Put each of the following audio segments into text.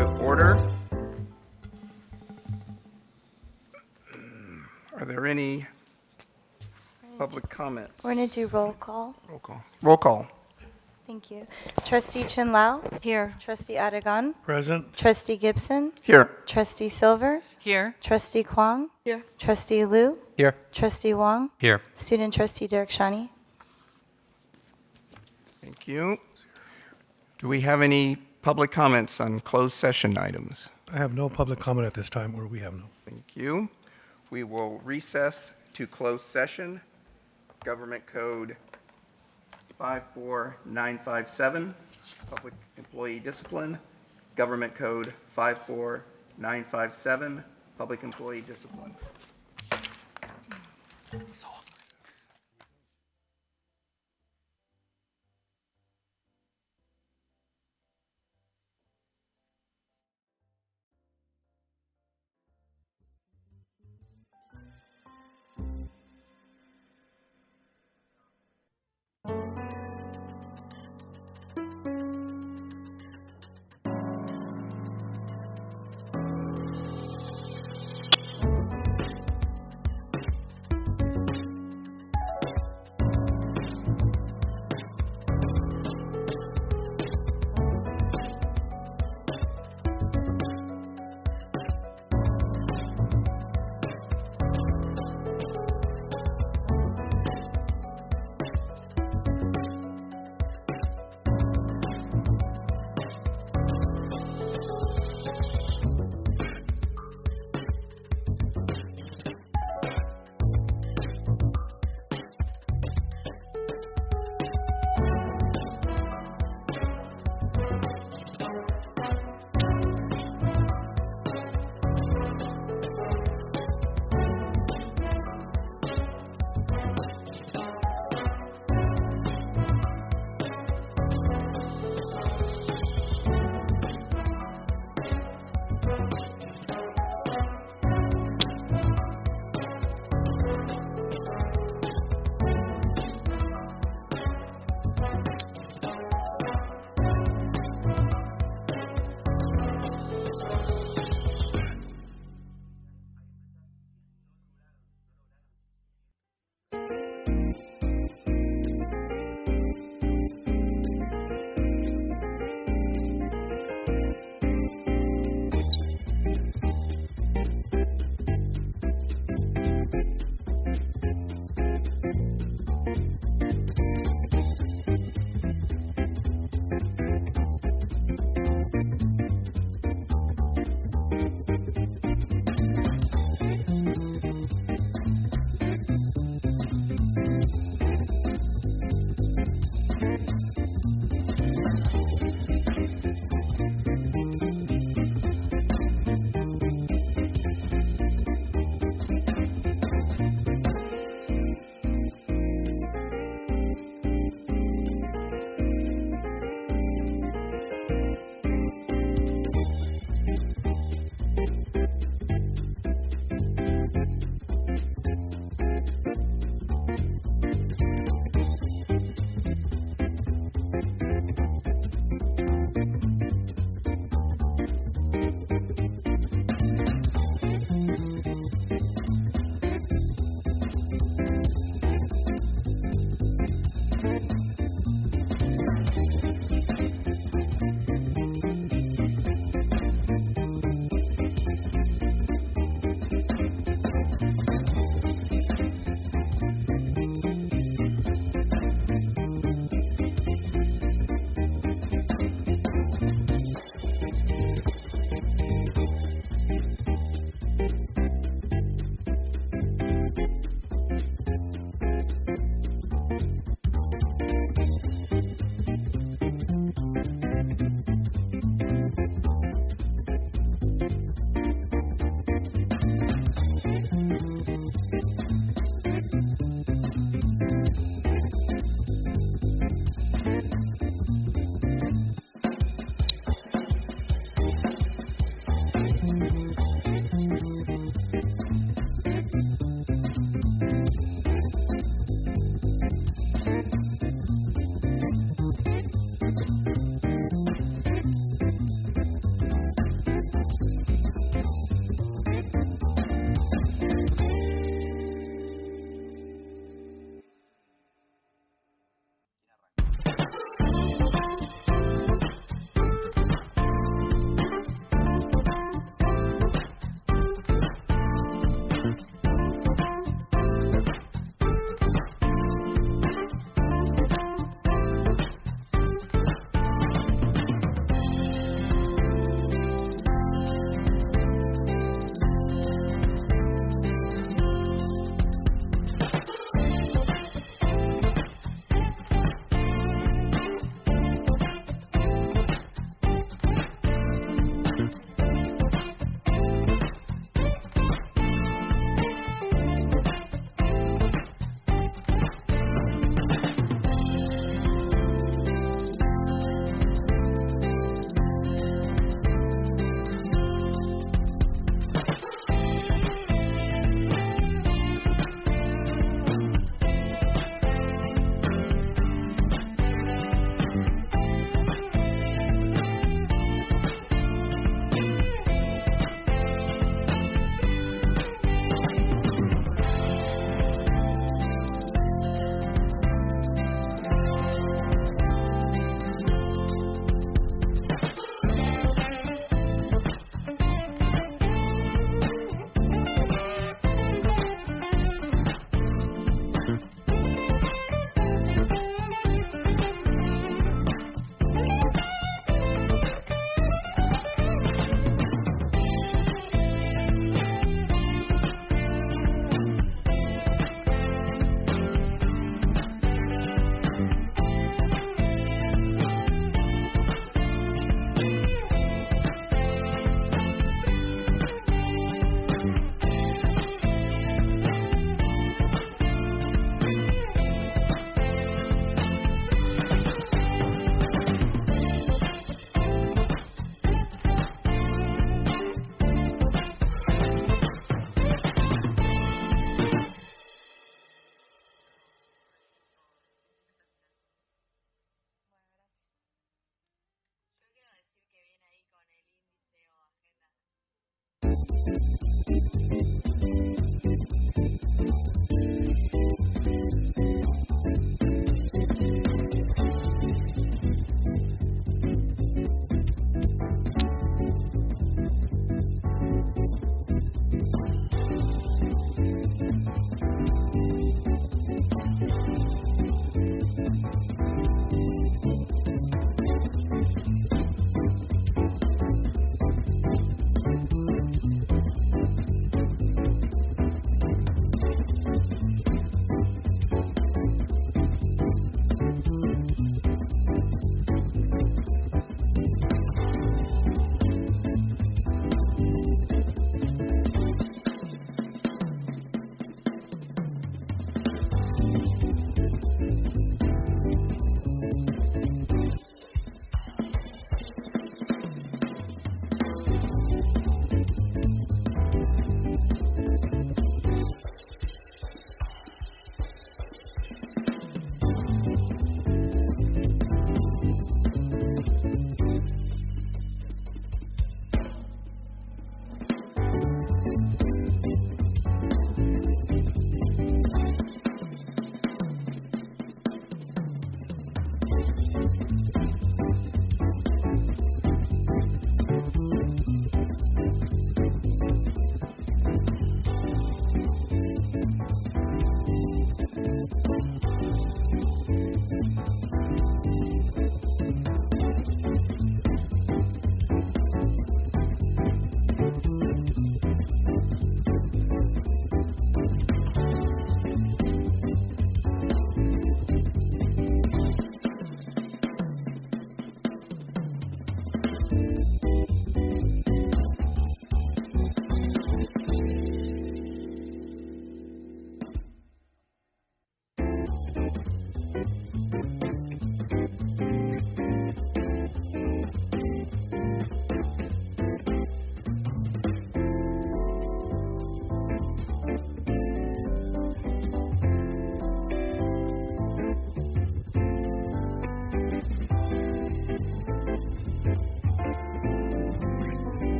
to order. Are there any public comments? We're going to do roll call. Roll call. Roll call. Thank you. Trustee Chin Lau. Here. Trustee Adigan. Present. Trustee Gibson. Here. Trustee Silver. Here. Trustee Kwong. Here. Trustee Liu. Here. Trustee Wong. Here. Student Trustee Derek Shani. Thank you. Do we have any public comments on closed session items? I have no public comment at this time, or we have no. Thank you. We will recess to closed session. Government Code 54957, Public Employee Discipline. Government Code 54957, Public Employee Discipline.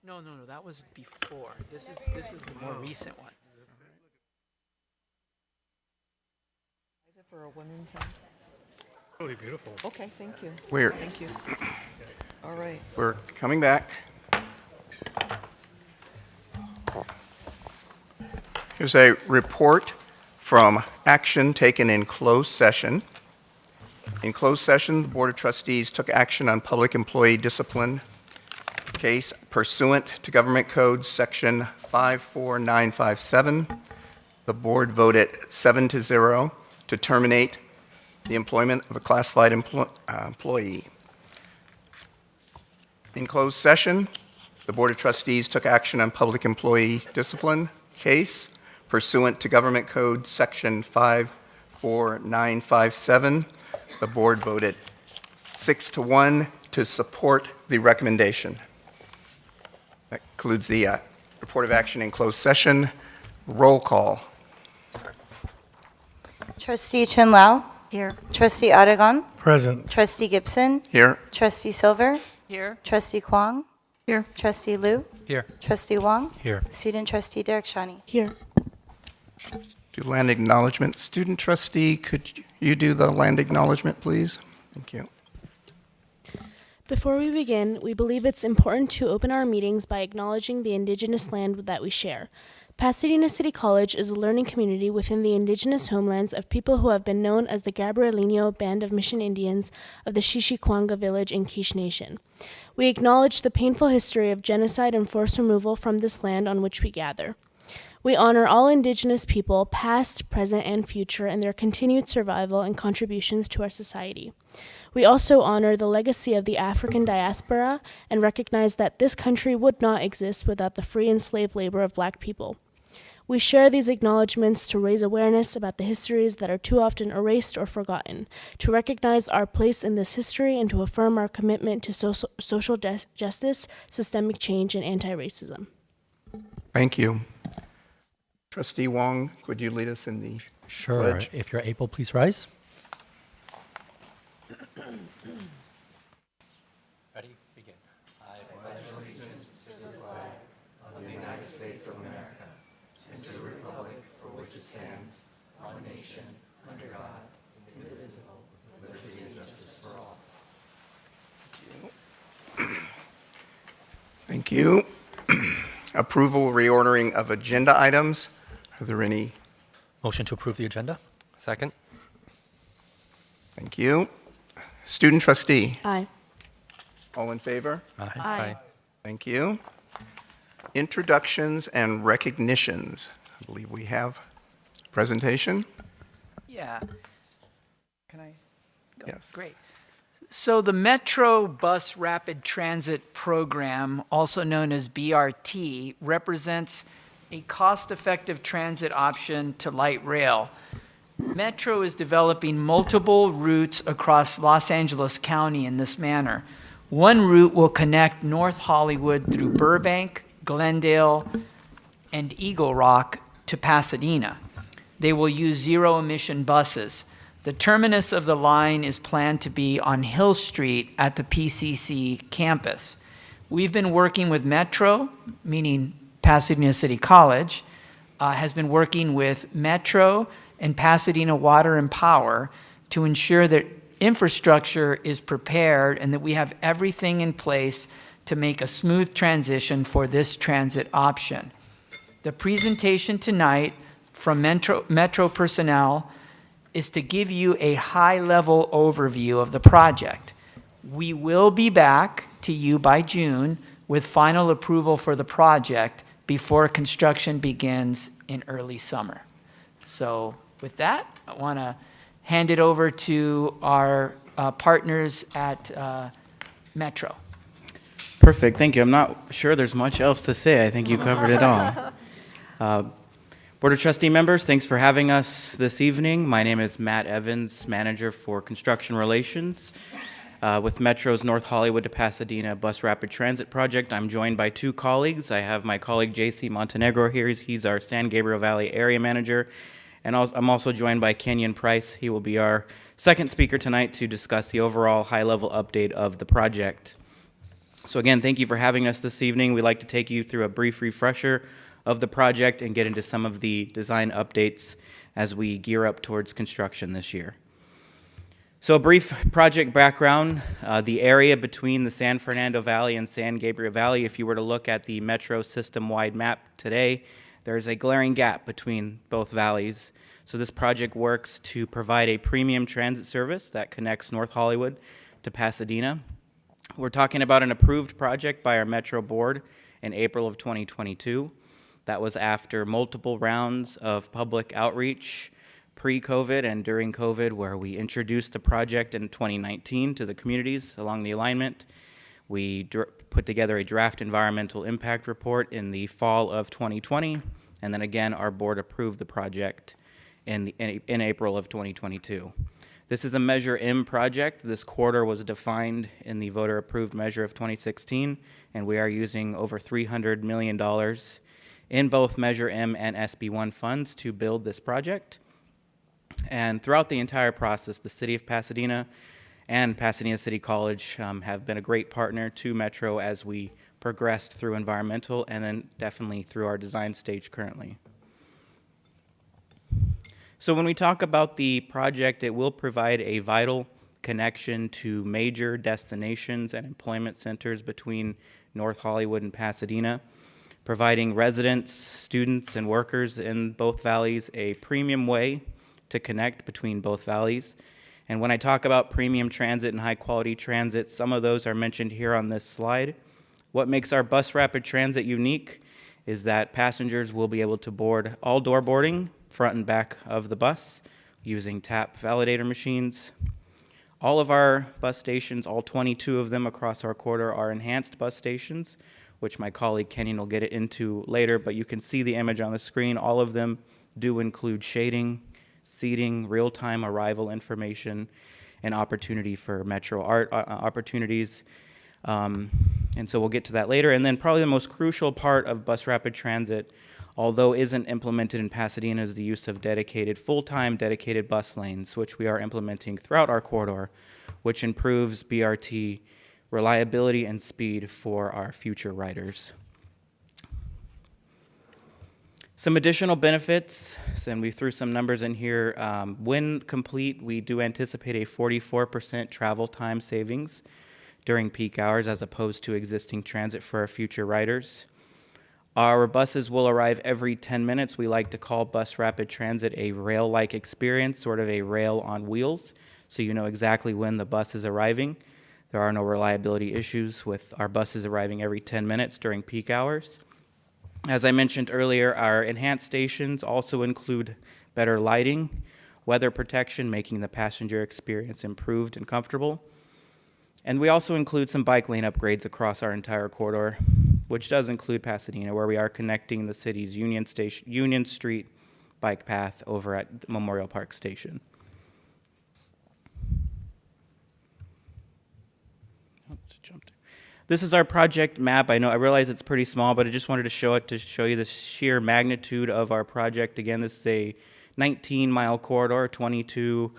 No, that was before. This is the more recent one. Is it for a women's health? Really beautiful. Okay, thank you. We're All right. coming back. Here's a report from action taken in closed session. In closed session, the Board of Trustees took action on public employee discipline case pursuant to Government Code Section 54957. The board voted 7-0 to terminate the employment of a classified employee. In closed session, the Board of Trustees took action on public employee discipline case pursuant to Government Code Section 54957. The board voted 6-1 to support the recommendation. That concludes the report of action in closed session. Roll call. Trustee Chin Lau. Here. Trustee Adegon. Present. Trustee Gibson. Here. Trustee Silver. Here. Trustee Kwong. Here. Trustee Liu. Here. Trustee Wong. Here. Student Trustee Derek Shani. Here. Do land acknowledgement. Student trustee, could you do the land acknowledgement, please? Thank you. Before we begin, we believe it's important to open our meetings by acknowledging the Indigenous land that we share. Pasadena City College is a learning community within the Indigenous homelands of people who have been known as the Gabrielino Band of Mission Indians of the Xixiquanga village in Quiche Nation. We acknowledge the painful history of genocide and forced removal from this land on which we gather. We honor all Indigenous people, past, present, and future, and their continued survival and contributions to our society. We also honor the legacy of the African diaspora and recognize that this country would not exist without the free and slave labor of Black people. We share these acknowledgments to raise awareness about the histories that are too often erased or forgotten, to recognize our place in this history, and to affirm our commitment to social justice, systemic change, and anti-racism. Thank you. Trustee Wong, could you lead us in the Sure. pledge? If you're able, please rise. Ready? Begin. Thank you. Approval reordering of agenda items. Are there any? Motion to approve the agenda? Second? Thank you. Student trustee, Aye. all in favor? Aye. Thank you. Introductions and recognitions. I believe we have presentation. Yeah. Can I go? Yes. Great. So the Metro Bus Rapid Transit Program, also known as BRT, represents a cost-effective transit option to light rail. Metro is developing multiple routes across Los Angeles County in this manner. One route will connect North Hollywood through Burbank, Glendale, and Eagle Rock to Pasadena. They will use zero-emission buses. The terminus of the line is planned to be on Hill Street at the PCC campus. We've been working with Metro, meaning Pasadena City College, has been working with Metro and Pasadena Water and Power to ensure that infrastructure is prepared and that we have everything in place to make a smooth transition for this transit option. The presentation tonight from Metro personnel is to give you a high-level overview of the project. We will be back to you by June with final approval for the project before construction begins in early summer. So with that, I want to hand it over to our partners at Metro. Perfect, thank you. I'm not sure there's much else to say. I think you covered it all. Board of Trustee members, thanks for having us this evening. My name is Matt Evans, Manager for Construction Relations. With Metro's North Hollywood to Pasadena Bus Rapid Transit Project, I'm joined by two colleagues. I have my colleague JC Montenegro here. He's our San Gabriel Valley Area Manager. And I'm also joined by Kenyon Price. He will be our second speaker tonight to discuss the overall high-level update of the project. So again, thank you for having us this evening. We'd like to take you through a brief refresher of the project and get into some of the design updates as we gear up towards construction this year. So a brief project background, the area between the San Fernando Valley and San Gabriel Valley, if you were to look at the metro system-wide map today, there's a glaring gap between both valleys. So this project works to provide a premium transit service that connects North Hollywood to Pasadena. We're talking about an approved project by our Metro Board in April of 2022. That was after multiple rounds of public outreach pre-COVID and during COVID, where we introduced the project in 2019 to the communities along the alignment. We put together a draft environmental impact report in the fall of 2020, and then again, our board approved the project in April of 2022. This is a Measure M project. This corridor was defined in the voter-approved measure of 2016, and we are using over $300 million in both Measure M and SB1 funds to build this project. And throughout the entire process, the City of Pasadena and Pasadena City College have been a great partner to Metro as we progressed through environmental and then definitely through our design stage currently. So when we talk about the project, it will provide a vital connection to major destinations and employment centers between North Hollywood and Pasadena, providing residents, students, and workers in both valleys a premium way to connect between both valleys. And when I talk about premium transit and high quality transit, some of those are mentioned here on this slide. What makes our bus rapid transit unique is that passengers will be able to board all door boarding, front and back of the bus, using tap validator machines. All of our bus stations, all 22 of them across our corridor, are enhanced bus stations, which my colleague Kenyon will get into later, but you can see the image on the screen. All of them do include shading, seating, real-time arrival information, and opportunity for metro art opportunities. And so we'll get to that later. And then probably the most crucial part of bus rapid transit, although isn't implemented in Pasadena, is the use of full-time dedicated bus lanes, which we are implementing throughout our corridor, which improves BRT reliability and speed for our future riders. Some additional benefits, and we threw some numbers in here. When complete, we do anticipate a 44% travel time savings during peak hours as opposed to existing transit for our future riders. Our buses will arrive every 10 minutes. We like to call bus rapid transit a rail-like experience, sort of a rail on wheels, so you know exactly when the bus is arriving. There are no reliability issues with our buses arriving every 10 minutes during peak hours. As I mentioned earlier, our enhanced stations also include better lighting, weather protection, making the passenger experience improved and comfortable. And we also include some bike lane upgrades across our entire corridor, which does include Pasadena, where we are connecting the city's Union Street bike path over at Memorial Park Station. This is our project map. I realize it's pretty small, but I just wanted to show it to show you the sheer magnitude of our project. Again, this is a 19-mile corridor, 22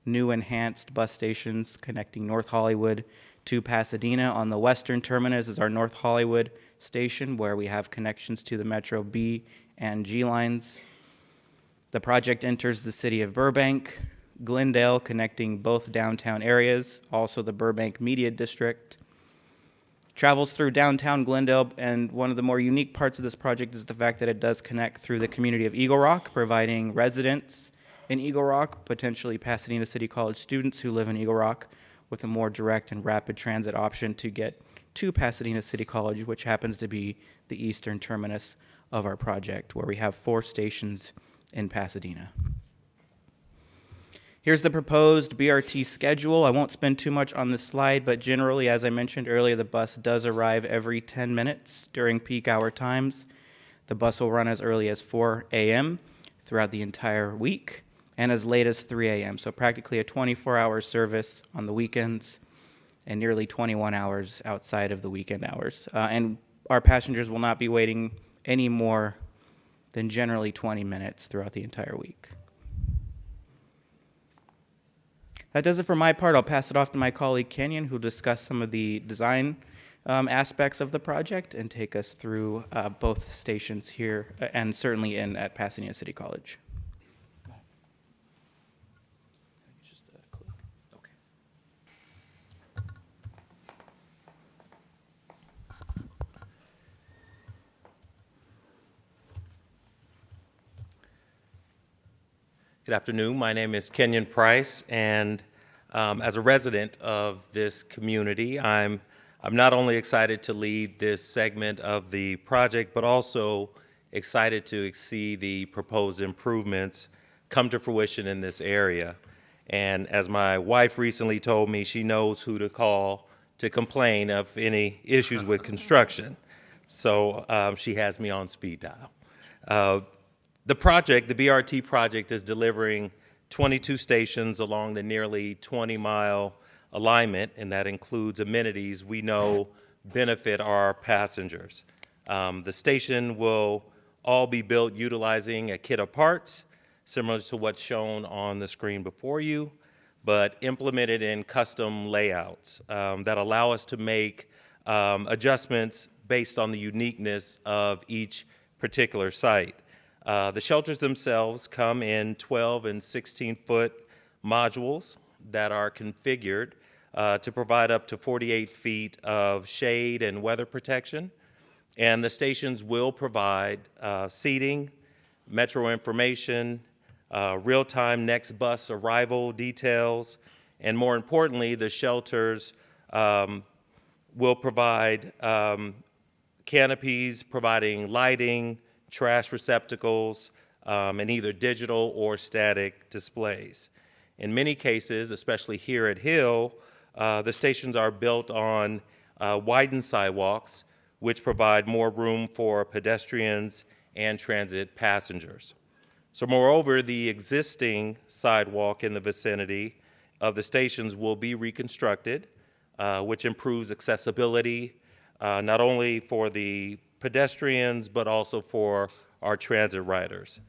new enhanced bus stations connecting North Hollywood to Pasadena. On the western terminus is our North Hollywood station, where we have connections to the Metro B and G lines. The project enters the city of Burbank, Glendale, connecting both downtown areas, also the Burbank Media District. Travels through downtown Glendale, and one of the more unique parts of this project is the fact that it does connect through the community of Eagle Rock, providing residents in Eagle Rock, potentially Pasadena City College students who live in Eagle Rock, with a more direct and rapid transit option to get to Pasadena City College, which happens to be the eastern terminus of our project, where we have 4 stations in Pasadena. Here's the proposed BRT schedule. I won't spend too much on this slide, but generally, as I mentioned earlier, the bus does arrive every 10 minutes during peak hour times. The bus will run as early as 4 a.m. throughout the entire week and as late as 3 a.m., so practically a 24-hour service on the weekends and nearly 21 hours outside of the weekend hours. And our passengers will not be waiting any more than generally 20 minutes throughout the entire week. That does it for my part. I'll pass it off to my colleague Kenyon, who'll discuss some of the design aspects of the project and take us through both stations here and certainly at Pasadena City College. Okay. Good afternoon. My name is Kenyon Price, and as a resident of this community, I'm not only excited to lead this segment of the project, but also excited to see the proposed improvements come to fruition in this area. And as my wife recently told me, she knows who to call to complain of any issues with construction. So she has me on speed dial. The project, the BRT project, is delivering 22 stations along the nearly 20-mile alignment, and that includes amenities we know benefit our passengers. The station will all be built utilizing a kit of parts, similar to what's shown on the screen before you, but implemented in custom layouts that allow us to make adjustments based on the uniqueness of each particular site. The shelters themselves come in 12 and 16-foot modules that are configured to provide up to 48 feet of shade and weather protection. And the stations will provide seating, metro information, real-time next bus arrival details, and more importantly, the shelters will provide canopies providing lighting, trash receptacles, and either digital or static displays. In many cases, especially here at Hill, the stations are built on widened sidewalks, which provide more room for pedestrians and transit passengers. So moreover, the existing sidewalk in the vicinity of the stations will be reconstructed, which improves accessibility, not only for the pedestrians, but also for our transit riders.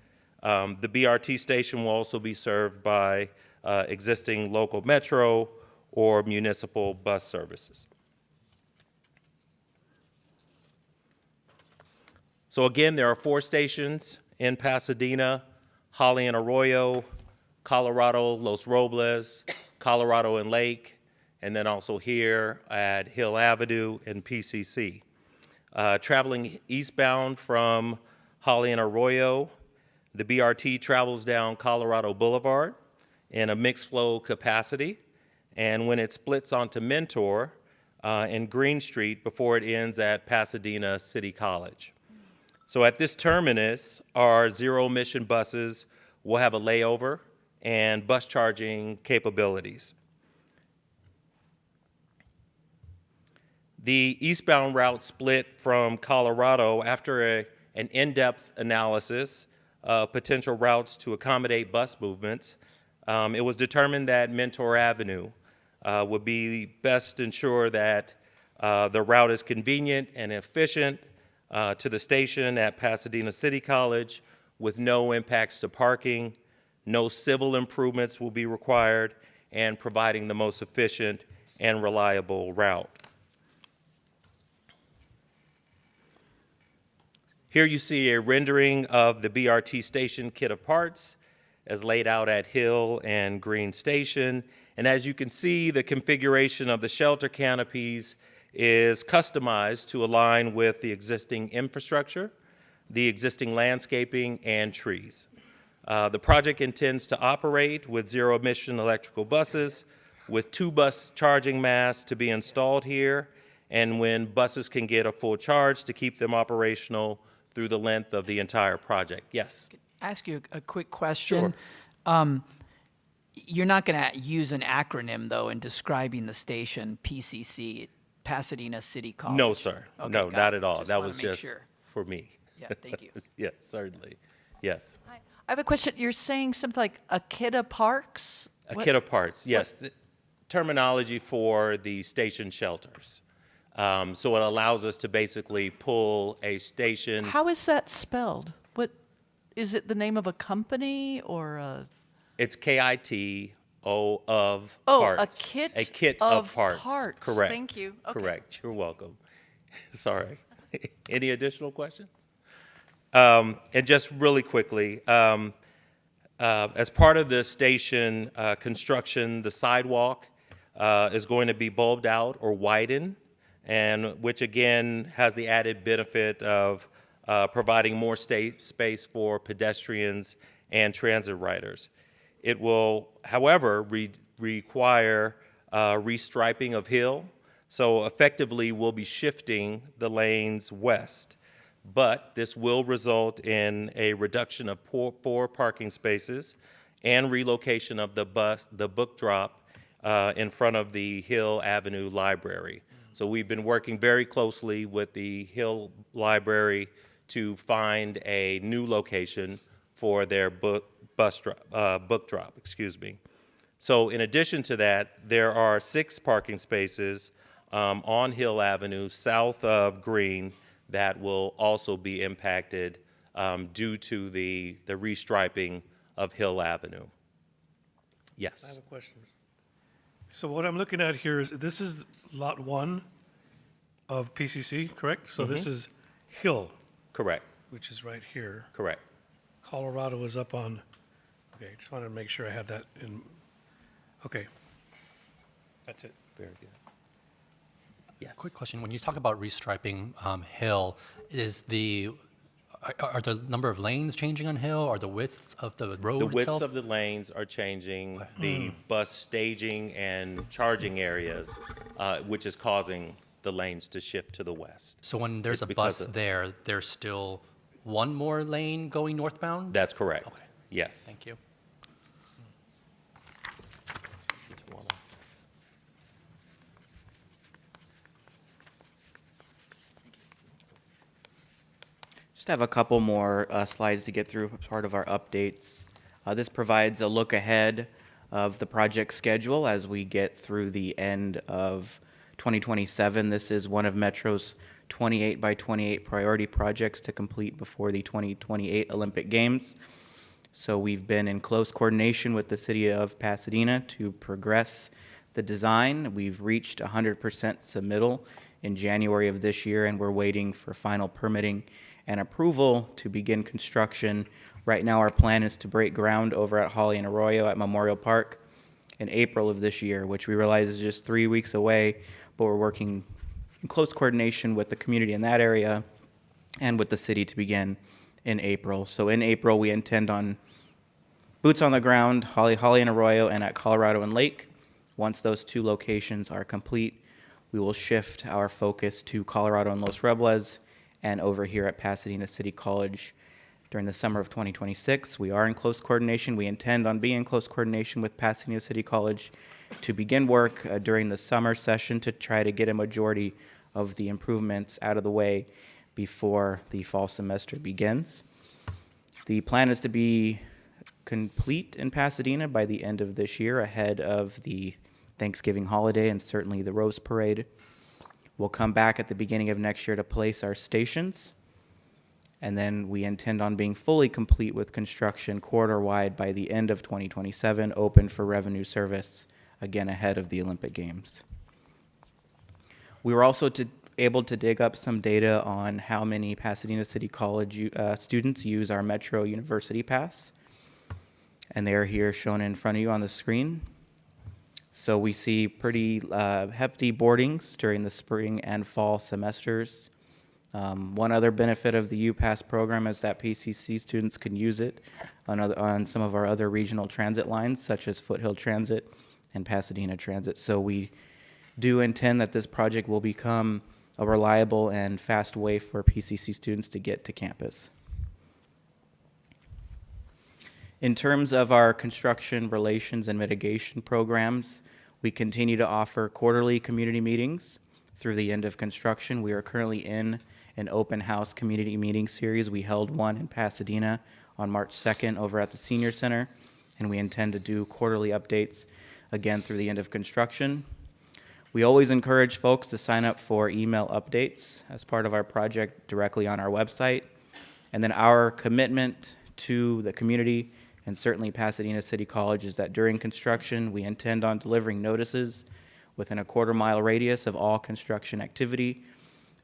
The BRT station will also be served by existing local metro or municipal bus services. So again, there are 4 stations in Pasadena: Holly and Arroyo, Colorado, Los Robles, Colorado and Lake, and then also here at Hill Avenue and PCC. Traveling eastbound from Holly and Arroyo, the BRT travels down Colorado Boulevard in a mixed flow capacity, and when it splits onto Mentor in Green Street before it ends at Pasadena City College. So at this terminus, our zero-emission buses will have a layover and bus charging capabilities. The eastbound route split from Colorado after an in-depth analysis of potential routes to accommodate bus movements. It was determined that Mentor Avenue would be best ensure that the route is convenient and efficient to the station at Pasadena City College with no impacts to parking, no civil improvements will be required, and providing the most efficient and reliable route. Here you see a rendering of the BRT station kit of parts as laid out at Hill and Green Station. And as you can see, the configuration of the shelter canopies is customized to align with the existing infrastructure, the existing landscaping, and trees. The project intends to operate with zero-emission electrical buses with 2 bus charging masts to be installed here, and when buses can get a full charge to keep them operational through the length of the entire project. Yes? Ask you a quick question. Sure. You're not going to use an acronym, though, in describing the station, PCC, Pasadena City College? No, sir. Okay, no, not at all. That was wanna make just sure. for me. Yeah, thank you. Yes, certainly. Yes. I have a question. You're saying something like a kit of parks? A kit of parts, yes. The terminology for the station shelters. So it allows us to basically pull a station. How is that spelled? What is it? The name of a company or a? It's KIT of Oh, parts. a kit A kit of of parts. parts. Correct. Thank you. Okay. Correct. You're welcome. Sorry. Any additional questions? And just really quickly, as part of the station construction, the sidewalk is going to be bulbed out or widened, and which again has the added benefit of providing more space for pedestrians and transit riders. It will, however, require restriping of hill, so effectively we'll be shifting the lanes west. But this will result in a reduction of four parking spaces and relocation of the book drop in front of the Hill Avenue Library. So we've been working very closely with the Hill Library to find a new location for their book drop, excuse me. So in addition to that, there are 6 parking spaces on Hill Avenue south of Green that will also be impacted due to the restriping of Hill Avenue. I Yes. have a question. So what I'm looking at here is, this is lot 1 of PCC, correct? So this is Hill, Correct. which is right here. Correct. Colorado is up on, okay, just wanted to make sure I had that in, okay. That's it. Very good. Yes. Quick question. When you talk about restriping Hill, are the number of lanes changing on Hill? Are the widths of the road The widths itself? of the lanes are changing, the bus staging and charging areas, which is causing the lanes to shift to the west. So when there's It's a because bus of- there, there's still one more lane going northbound? That's correct. Okay. Yes. Thank you. Just have a couple more slides to get through as part of our updates. This provides a look ahead of the project schedule as we get through the end of 2027. This is one of Metro's 28 by 28 priority projects to complete before the 2028 Olympic Games. So we've been in close coordination with the city of Pasadena to progress the design. We've reached 100% submittal in January of this year, and we're waiting for final permitting and approval to begin construction. Right now, our plan is to break ground over at Holly and Arroyo at Memorial Park in April of this year, which we realize is just 3 weeks away, but we're working in close coordination with the community in that area and with the city to begin in April. So in April, we intend on boots on the ground, Holly and Arroyo, and at Colorado and Lake. Once those 2 locations are complete, we will shift our focus to Colorado and Los Robles and over here at Pasadena City College during the summer of 2026. We are in close coordination. We intend on being in close coordination with Pasadena City College to begin work during the summer session to try to get a majority of the improvements out of the way before the fall semester begins. The plan is to be complete in Pasadena by the end of this year, ahead of the Thanksgiving holiday and certainly the Rose Parade. We'll come back at the beginning of next year to place our stations, and then we intend on being fully complete with construction corridor-wide by the end of 2027, open for revenue service, again ahead of the Olympic Games. We were also able to dig up some data on how many Pasadena City College students use our Metro University Pass, and they are here shown in front of you on the screen. So we see pretty hefty boardings during the spring and fall semesters. One other benefit of the UPass program is that PCC students can use it on some of our other regional transit lines, such as Foothill Transit and Pasadena Transit. So we do intend that this project will become a reliable and fast way for PCC students to get to campus. In terms of our construction relations and mitigation programs, we continue to offer quarterly community meetings through the end of construction. We are currently in an open house community meeting series. We held one in Pasadena on March 2nd over at the Senior Center, and we intend to do quarterly updates again through the end of construction. We always encourage folks to sign up for email updates as part of our project directly on our website. And then our commitment to the community and certainly Pasadena City College, is that during construction, we intend on delivering notices within a quarter-mile radius of all construction activity.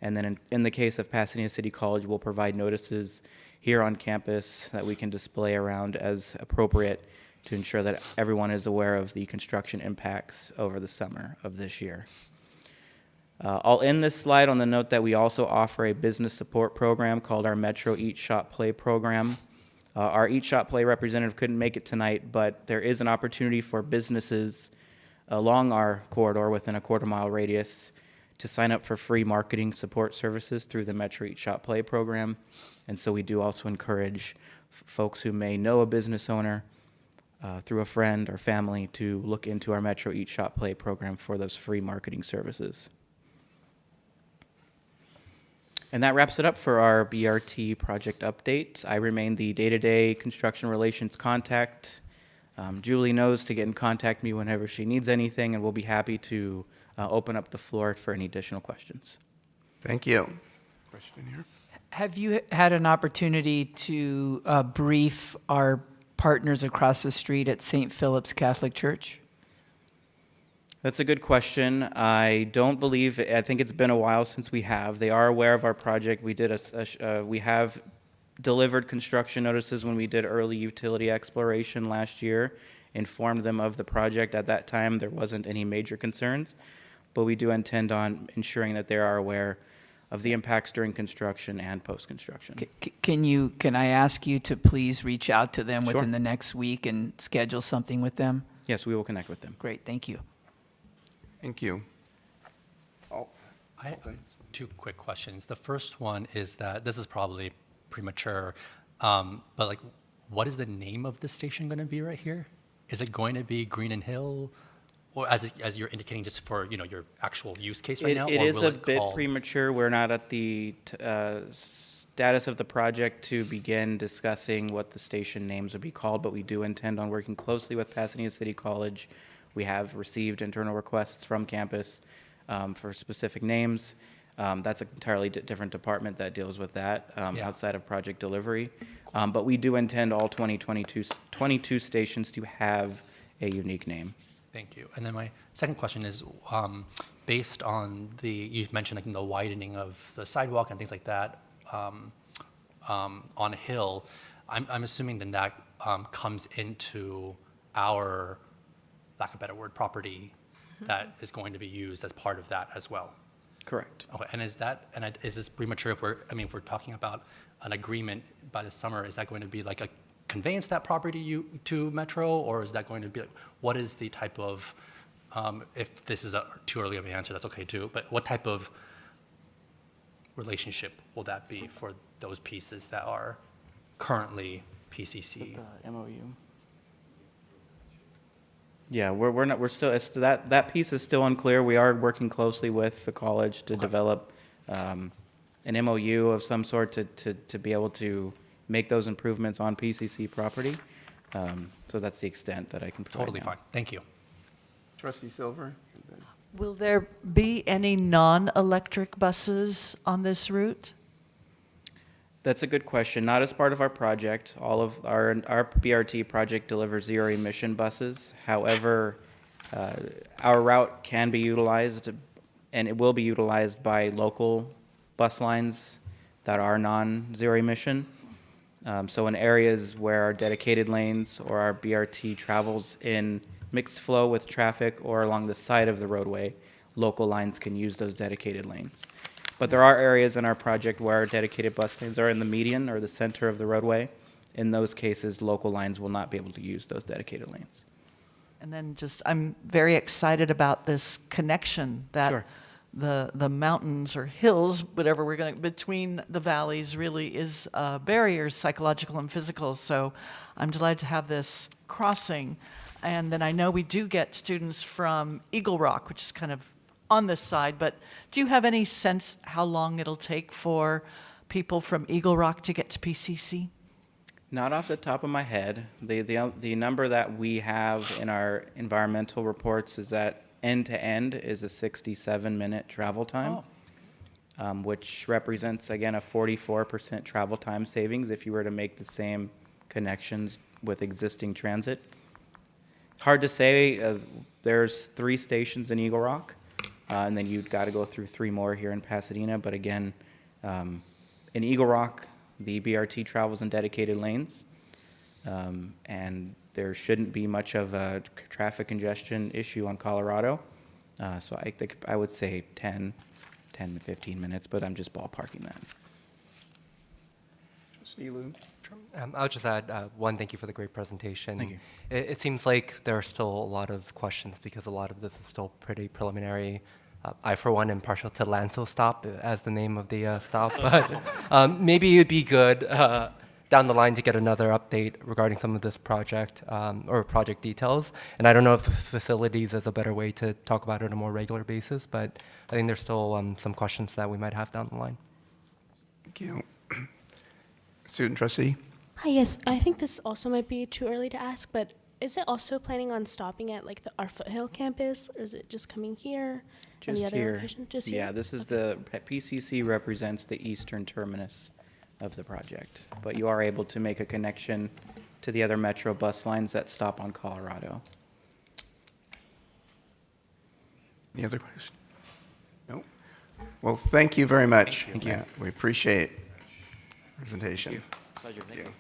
And then in the case of Pasadena City College, we'll provide notices here on campus that we can display around as appropriate to ensure that everyone is aware of the construction impacts over the summer of this year. I'll end this slide on the note that we also offer a business support program called our Metro Eat, Shop, Play program. Our Eat, Shop, Play representative couldn't make it tonight, but there is an opportunity for businesses along our corridor within a quarter-mile radius to sign up for free marketing support services through the Metro Eat, Shop, Play program. And so we do also encourage folks who may know a business owner through a friend or family to look into our Metro Eat, Shop, Play program for those free marketing services. And that wraps it up for our BRT project update. I remain the day-to-day construction relations contact. Julie knows to get in contact with me whenever she needs anything, and we'll be happy to open up the floor for any additional questions. Thank you. Question here? Have you had an opportunity to brief our partners across the street at St. Philip's Catholic Church? That's a good question. I think it's been a while since we have. They are aware of our project. We have delivered construction notices when we did early utility exploration last year, informed them of the project. At that time, there wasn't any major concerns, but we do intend on ensuring that they are aware of the impacts during construction and post-construction. Can I ask you to please reach out to them Sure. within the next week and schedule something with them? Yes, we will connect with them. Great, thank you. Thank you. Oh, I have two quick questions. The first one is that this is probably premature, but like, what is the name of the station going to be right here? Is it going to be Green and Hill, or as you're indicating, just for your actual use case right now? It or is will a it bit call- premature. We're not at the status of the project to begin discussing what the station names would be called, but we do intend on working closely with Pasadena City College. We have received internal requests from campus for specific names. That's an entirely different department that deals with that Yeah. outside of project delivery. But we do intend all 22 stations to have a unique name. Thank you. And then my second question is, based on you mentioned like the widening of the sidewalk and things like that on Hill, I'm assuming then that comes into our, lack of a better word, property that is going to be used as part of that as well. Correct. Okay, and is this premature if if we're talking about an agreement by the summer, is that going to be like a conveyance that property to Metro, or is that going to be, what is the type of, if this is too early of an answer, that's okay too, but what type of relationship will that be for those pieces that are currently PCC? MOU. Yeah, we're still, that piece is still unclear. We are working closely with the college to develop an MOU of some sort to be able to make those improvements on PCC property. So that's the extent that I can provide Totally now. fine, thank you. Trustee Silver? Will there be any non-electric buses on this route? That's a good question. Not as part of our project. All of our BRT project delivers zero emission buses. However, our route can be utilized, and it will be utilized by local bus lines that are non-zero emission. So in areas where our dedicated lanes or our BRT travels in mixed flow with traffic or along the side of the roadway, local lines can use those dedicated lanes. But there are areas in our project where our dedicated bus lanes are in the median or the center of the roadway. In those cases, local lines will not be able to use those dedicated lanes. And then I'm very excited about this connection that Sure. the mountains or hills, whatever we're going to, between the valleys really is barriers, psychological and physical. So I'm delighted to have this crossing. And then I know we do get students from Eagle Rock, which is kind of on this side, but do you have any sense how long it'll take for people from Eagle Rock to get to PCC? Not off the top of my head. The number that we have in our environmental reports is that end to end is a 67-minute travel time, which represents, again, a 44% travel time savings if you were to make the same connections with existing transit. It's hard to say. There's 3 stations in Eagle Rock, and then you've got to go through 3 more here in Pasadena. But again, in Eagle Rock, the BRT travels in dedicated lanes, and there shouldn't be much of a traffic congestion issue on Colorado. So I think I would say 10 to 15 minutes, but I'm just ballparking that. Trustee Liu? I'll just add one, thank you for the great presentation. Thank you. It seems like there are still a lot of questions because a lot of this is still pretty preliminary. I, for one, am partial to landfill stop as the name of the stop, but maybe it'd be good down the line to get another update regarding some of this project or project details. And I don't know if facilities is a better way to talk about it on a more regular basis, but I think there's still some questions that we might have down the line. Thank you. Student trustee? Hi, yes, I think this also might be too early to ask, but is it also planning on stopping at like our Foothill campus, or is it just coming here? And Just the other here. location? Just Yeah, here? this is the PCC represents the eastern terminus of the project, but you are able to make a connection to the other Metro bus lines that stop on Colorado. Any other questions? No? Well, thank you very much. Thank you. Matt. We appreciate the presentation. Pleasure. Thank you.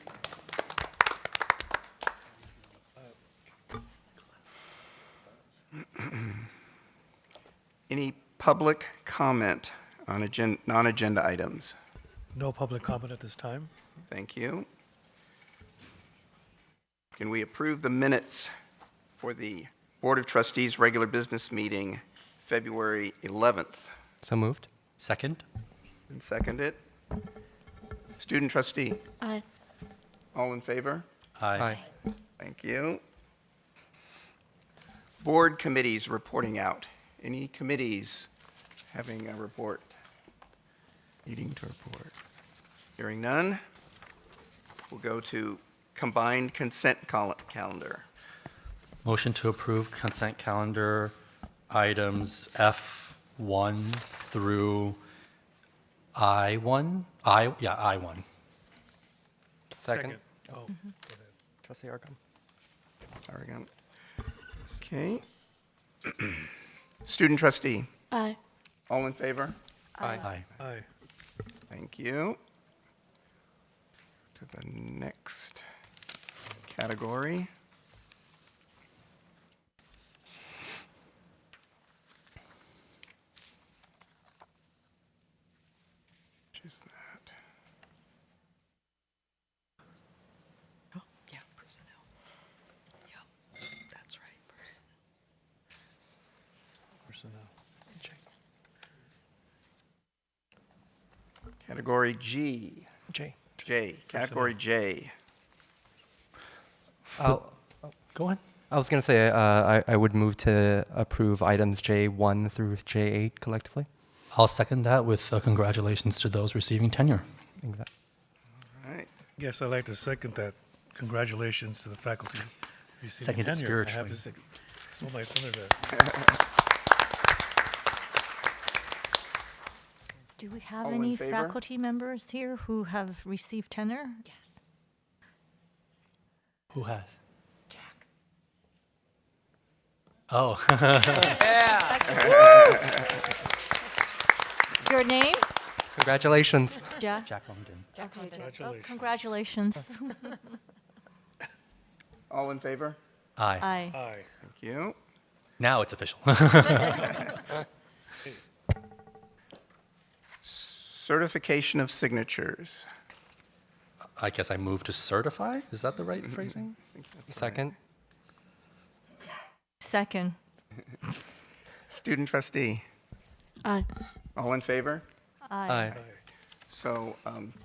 Any public comment on non-agenda items? No public comment at this time. Thank you. Can we approve the minutes for the Board of Trustees regular business meeting, February 11th? So moved. Second? And second it. Student trustee, Aye. all in favor? Aye. Thank you. Board committees reporting out. Any committees having a report? Needing to report. Hearing none, we'll go to combined consent calendar. Motion to approve consent calendar items F1 through I1? I1. Second. Oh, Trustee Argon. Oregon. Okay. Student trustee, Aye. all in favor? Aye. aye. Thank you. To the next category. Which is that? Yeah, personnel. Yep, that's right, personnel. Category G. J. Category J. Go on. I was going to say I would move to approve items J1 through J8 collectively. I'll second that with congratulations to those receiving tenure. Exactly. All right. Yes, I'd like to second that. Congratulations to the faculty receiving Second it tenure. I have spiritually. to say, stole my thunder there. Do we have All in any favor? faculty members here who have received tenure? Yes. Who has? Jack. Oh, Your name? Congratulations. Jack? Jack Longden. Okay, Jack. Oh, Congratulations. congratulations. All in favor? Aye. Aye. Aye. Thank you. Now it's official. Certification of signatures. I guess I move to certify? Is that the right phrasing? Second. Second. Student trustee, Aye. all in favor? Aye. So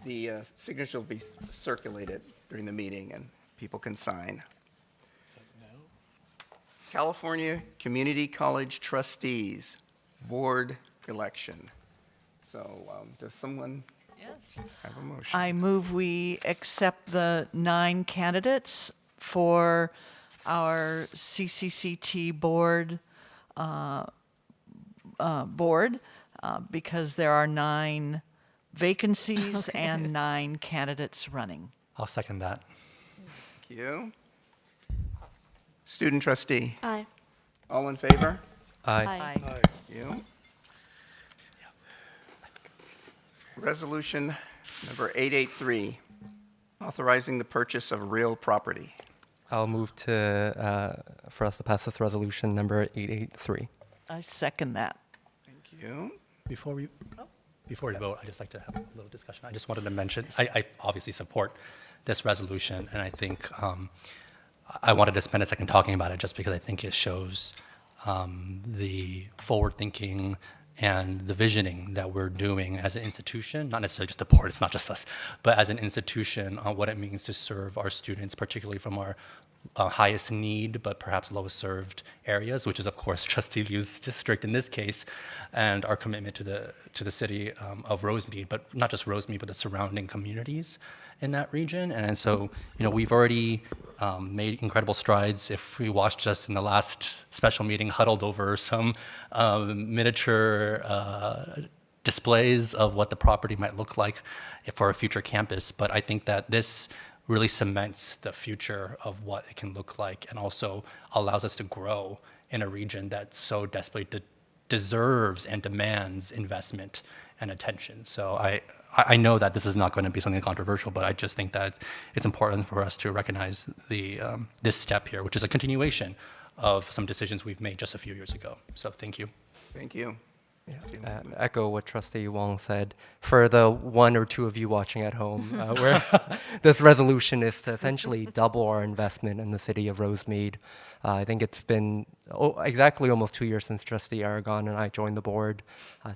the signatures will be circulated during the meeting and people can sign. California Community College Trustees Board election. So does someone have a motion? I move we accept the 9 candidates for our CCCT board, because there are 9 vacancies and 9 candidates running. I'll second that. you. Student trustee, Aye. all in favor? Aye. Thank you. Resolution number 883, authorizing the purchase of real property. I'll move to, for us to pass this resolution number 883. I second that. Thank you. Before we vote, I'd just like to have a little discussion. I just wanted to mention, I obviously support this resolution, and I think I wanted to spend a second talking about it just because I think it shows the forward-thinking and the visioning that we're doing as an institution, not necessarily just the board, it's not just us, but as an institution on what it means to serve our students, particularly from our highest need, but perhaps lowest served areas, which is of course Trustee Liu's district in this case, and our commitment to the city of Rosemead, but not just Rosemead, but the surrounding communities in that region. And so, we've already made incredible strides. If we watched just in the last special meeting, huddled over some miniature displays of what the property might look like for a future campus. But I think that this really cements the future of what it can look like and also allows us to grow in a region that so desperately deserves and demands investment and attention. So I know that this is not going to be something controversial, but I just think that it's important for us to recognize this step here, which is a continuation of some decisions we've made just a few years ago. So thank you. Thank you. Echo what Trustee Wong said. For the one or two of you watching at home, where this resolution is to essentially double our investment in the city of Rosemead. I think it's been exactly almost 2 years since Trustee Aragon and I joined the board.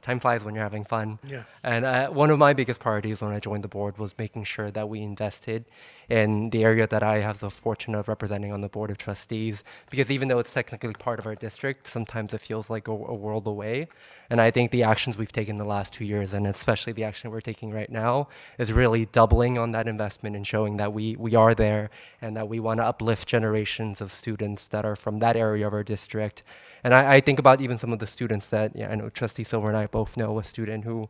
Time flies when you're having fun. Yeah. And one of my biggest priorities when I joined the board was making sure that we invested in the area that I have the fortune of representing on the Board of Trustees, because even though it's technically part of our district, sometimes it feels like a world away. And I think the actions we've taken the last 2 years, and especially the action we're taking right now, is really doubling on that investment and showing that we are there and that we want to uplift generations of students that are from that area of our district. And I think about even some of the students that, I know Trustee Silver and I both know a student who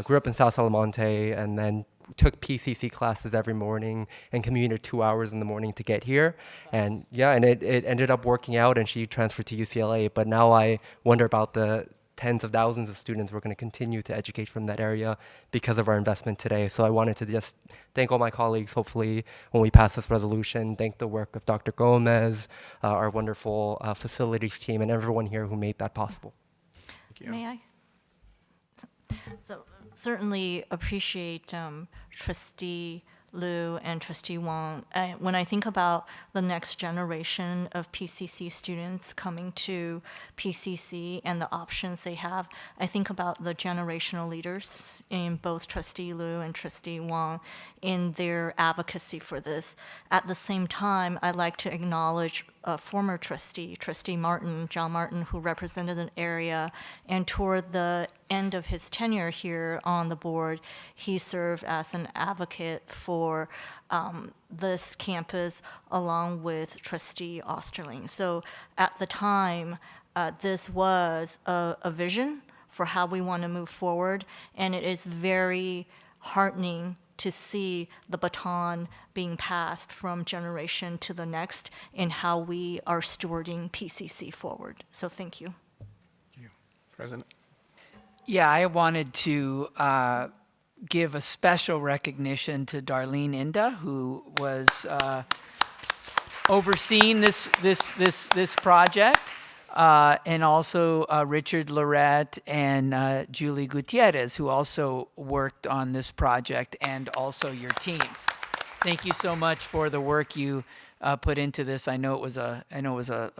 grew up in South Salamonte and then took PCC classes every morning and commuted 2 hours in the morning to get here. And it ended up working out and she transferred to UCLA. But now I wonder about the tens of thousands of students we're going to continue to educate from that area because of our investment today. So I wanted to just thank all my colleagues, hopefully, when we pass this resolution, thank the work of Dr. Gomez, our wonderful facilities team, and everyone here who made that possible. Thank you. May I? So certainly appreciate Trustee Liu and Trustee Wong. When I think about the next generation of PCC students coming to PCC and the options they have, I think about the generational leaders in both Trustee Liu and Trustee Wong in their advocacy for this. At the same time, I'd like to acknowledge a former trustee, Trustee Martin, John Martin, who represented an area, and toward the end of his tenure here on the board, he served as an advocate for this campus along with Trustee Osterling. So at the time, this was a vision for how we want to move forward, and it is very heartening to see the baton being passed from generation to the next in how we are stewarding PCC forward. So thank you. Thank you. President? Yeah, I wanted to give a special recognition to Darlene Inda, who was overseeing this project, and also Richard Lorette and Julie Gutierrez, who also worked on this project, and also your teams. Thank you so much for the work you put into this. I know it was a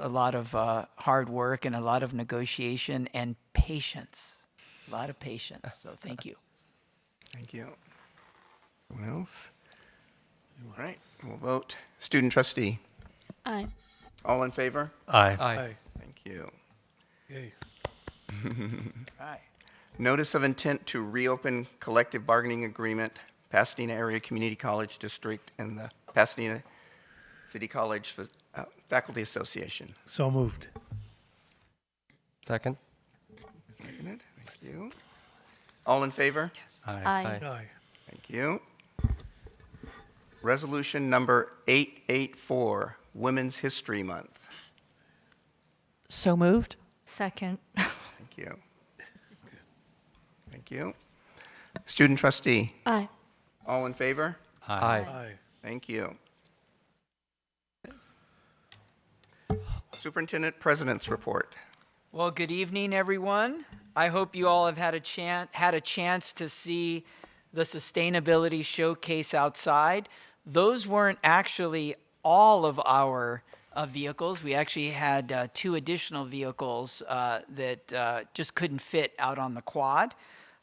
lot of hard work and a lot of negotiation and patience. A lot of patience. So thank you. Thank you. Anyone else? All right, we'll vote. Student trustee, Aye. all in favor? Aye. Aye. Thank you. Yay. Right. Notice of intent to reopen collective bargaining agreement, Pasadena Area Community College District and the Pasadena City College Faculty Association. So moved. Second? Seconded. Thank you. All in favor? Aye. Aye. Thank you. Resolution number 884, Women's History Month. So moved? Second. Thank you. Thank you. Student trustee, Aye. all in favor? Aye. Aye. Thank you. Superintendent President's Report. Well, good evening, everyone. I hope you all have had a chance to see the sustainability showcase outside. Those weren't actually all of our vehicles. We actually had 2 additional vehicles that just couldn't fit out on the quad.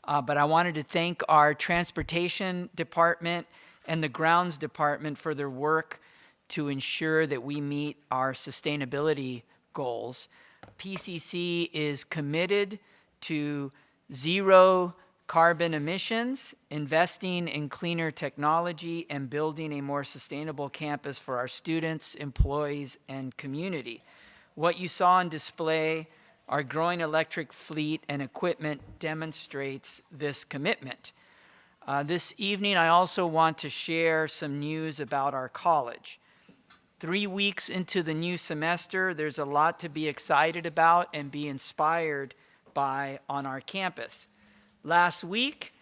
But I wanted to thank our transportation department and the grounds department for their work to ensure that we meet our sustainability goals. PCC is committed to zero carbon emissions, investing in cleaner technology, and building a more sustainable campus for our students, employees, and community. What you saw on display, our growing electric fleet and equipment, demonstrates this commitment. This evening, I also want to share some news about our college. 3 weeks into the new semester, there's a lot to be excited about and be inspired by on our campus. Last week,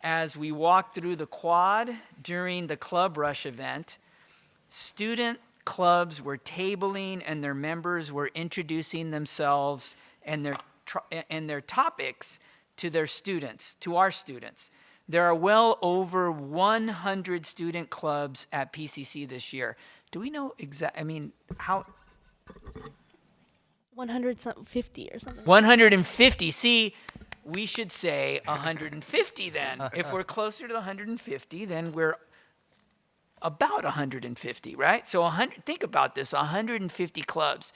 as we walked through the quad during the Club Rush event, student clubs were tabling and their members were introducing themselves and their topics to their students, to our students. There are well over 100 student clubs at PCC this year. Do we know how? 150 or something. 150. See, we should say 150 then. If we're closer to the 150, then we're about 150, right? So 100. Think about this: 150 clubs.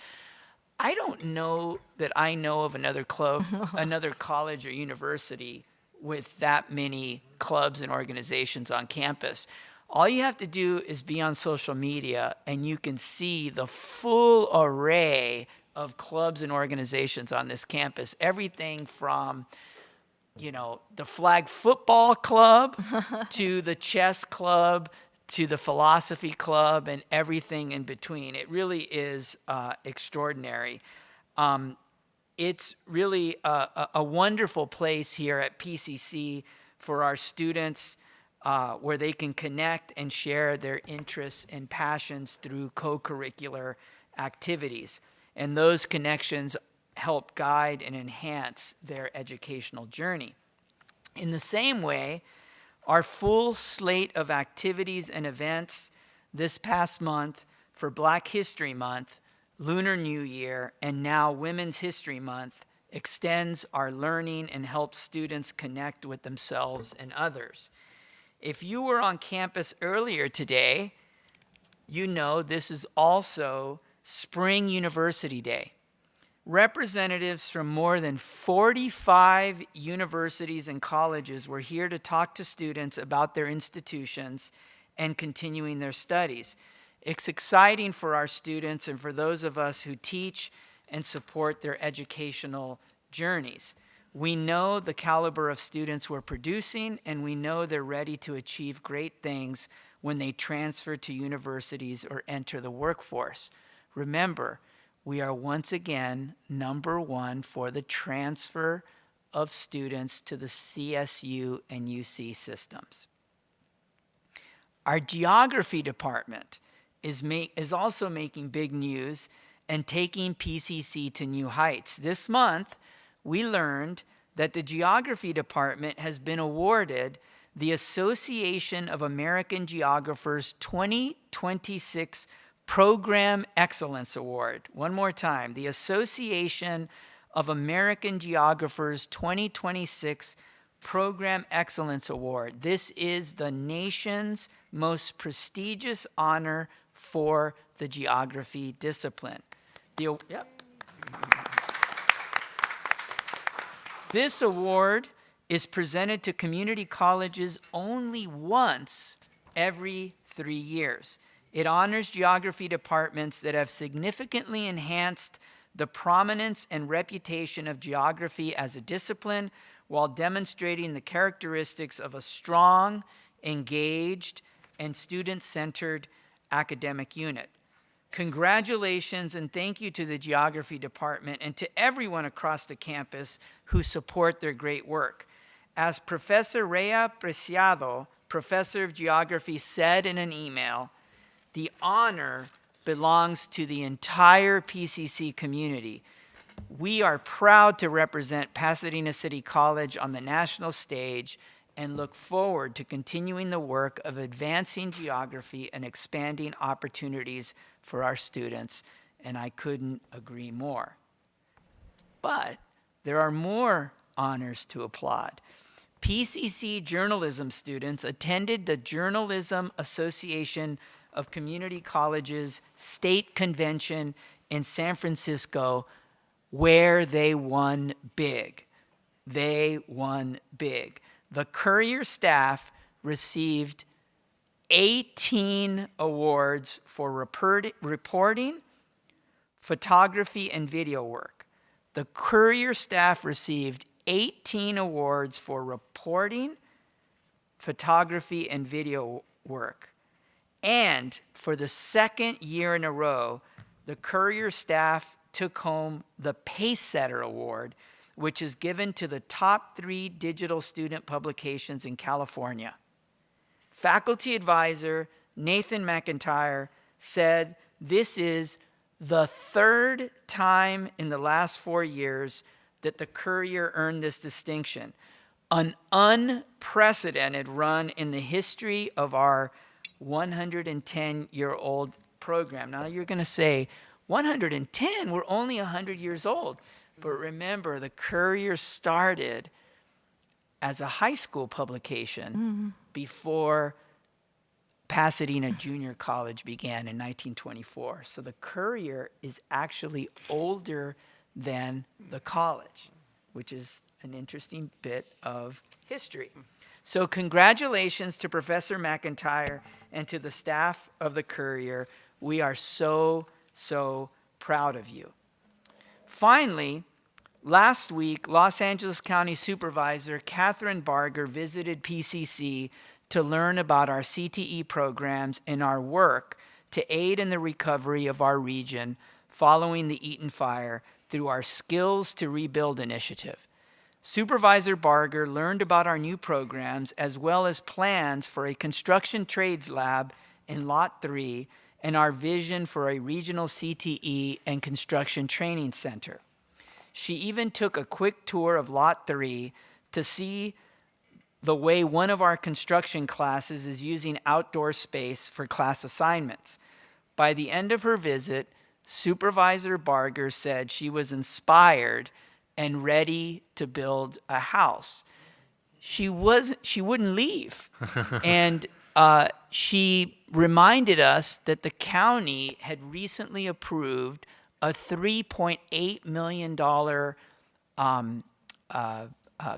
I don't know that I know of another club, another college or university with that many clubs and organizations on campus. All you have to do is be on social media, and you can see the full array of clubs and organizations on this campus. Everything from, the flag football club to the chess club to the philosophy club and everything in between. It really is extraordinary. It's really a wonderful place here at PCC for our students, where they can connect and share their interests and passions through co-curricular activities. And those connections help guide and enhance their educational journey. In the same way, our full slate of activities and events this past month for Black History Month, Lunar New Year, and now Women's History Month extends our learning and helps students connect with themselves and others. If you were on campus earlier today, you know this is also Spring University Day. Representatives from more than 45 universities and colleges were here to talk to students about their institutions and continuing their studies. It's exciting for our students and for those of us who teach and support their educational journeys. We know the caliber of students we're producing, and we know they're ready to achieve great things when they transfer to universities or enter the workforce. Remember, we are once again #1 for the transfer of students to the CSU and UC systems. Our geography department is also making big news and taking PCC to new heights. This month, we learned that the geography department has been awarded the Association of American Geographers 2026 Program Excellence Award. One more time, the Association of American Geographers 2026 Program Excellence Award. This is the nation's most prestigious honor for the geography discipline. This award is presented to community colleges only once every 3 years. It honors geography departments that have significantly enhanced the prominence and reputation of geography as a discipline while demonstrating the characteristics of a strong, engaged, and student-centered academic unit. Congratulations and thank you to the Geography Department and to everyone across the campus who support their great work. As Professor Rea Preciado, Professor of Geography, said in an email, the honor belongs to the entire PCC community. We are proud to represent Pasadena City College on the national stage and look forward to continuing the work of advancing geography and expanding opportunities for our students, and I couldn't agree more. But there are more honors to applaud. PCC journalism students attended the Journalism Association of Community Colleges State Convention in San Francisco, where they won big. They won big. The Courier staff received 18 awards for reporting, photography, and video work. The Courier staff received 18 awards for reporting, photography, and video work. And for the second year in a row, the Courier staff took home the Pacesetter Award, which is given to the top 3 digital student publications in California. Faculty advisor Nathan McIntyre said this is the 3rd time in the last 4 years that the Courier earned this distinction, an unprecedented run in the history of our 110-year-old program. Now you're going to say, 110, we're only 100 years old. But remember, the Courier started as a high school publication before Pasadena Junior College began in 1924. So the Courier is actually older than the college, which is an interesting bit of history. So congratulations to Professor McIntyre and to the staff of the Courier. We are so proud of you. Finally, last week, Los Angeles County Supervisor Catherine Barger visited PCC to learn about our CTE programs and our work to aid in the recovery of our region following the Eaton fire through our Skills to Rebuild initiative. Supervisor Barger learned about our new programs as well as plans for a construction trades lab in Lot 3 and our vision for a regional CTE and construction training center. She even took a quick tour of Lot 3 to see the way one of our construction classes is using outdoor space for class assignments. By the end of her visit, Supervisor Barger said she was inspired and ready to build a house. She wouldn't leave. And she reminded us that the county had recently approved a $3.8 million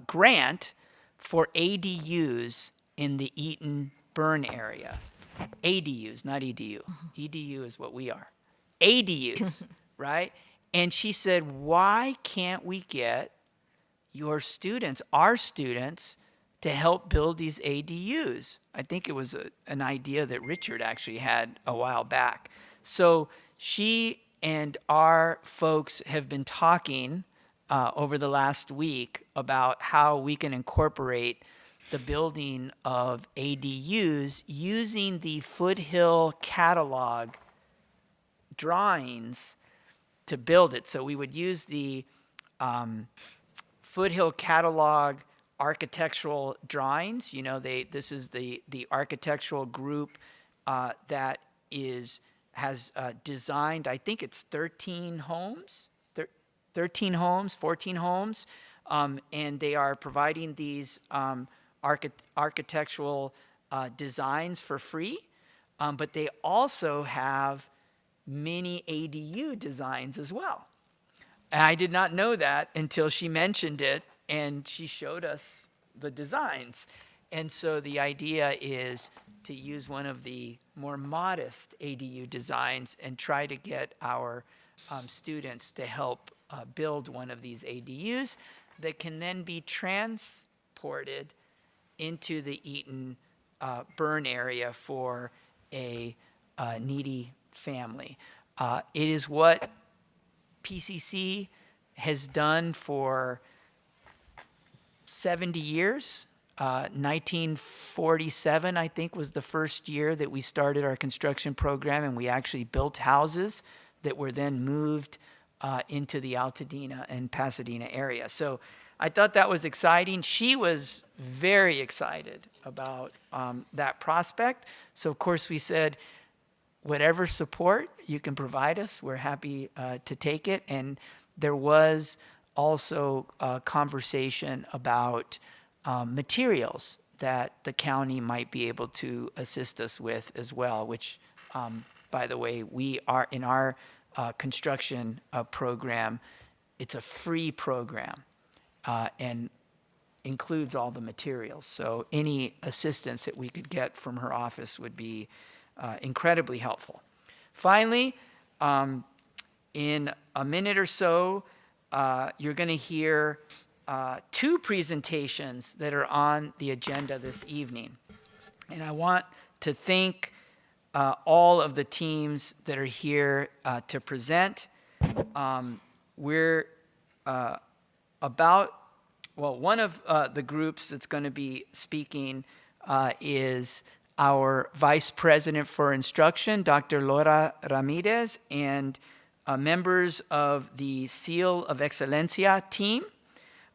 grant for ADUs in the Eaton Burn area. ADUs, not EDU. EDU is what we are. ADUs, right? And she said, why can't we get your students, our students, to help build these ADUs? I think it was an idea that Richard actually had a while back. So she and our folks have been talking over the last week about how we can incorporate the building of ADUs using the Foothill catalog drawings to build it. So we would use the Foothill catalog architectural drawings. You know, this is the architectural group that has designed, I think it's 13 homes, 14 homes, and they are providing these architectural designs for free, but they also have many ADU designs as well. And I did not know that until she mentioned it, and she showed us the designs. And so the idea is to use one of the more modest ADU designs and try to get our students to help build one of these ADUs that can then be transported into the Eaton burn area for a needy family. It is what PCC has done for 70 years. 1947, I think, was the first year that we started our construction program, and we actually built houses that were then moved into the Altadena and Pasadena area. So I thought that was exciting. She was very excited about that prospect. So, of course, we said, whatever support you can provide us, we're happy to take it. And there was also a conversation about materials that the county might be able to assist us with as well, which, by the way, we are in our construction program. It's a free program and includes all the materials. So any assistance that we could get from her office would be incredibly helpful. Finally, in a minute or so, you're going to hear two presentations that are on the agenda this evening. And I want to thank all of the teams that are here to present. We're one of the groups that's going to be speaking is our Vice President for Instruction, Dr. Laura Ramirez, and members of the Seal of Excellencia team.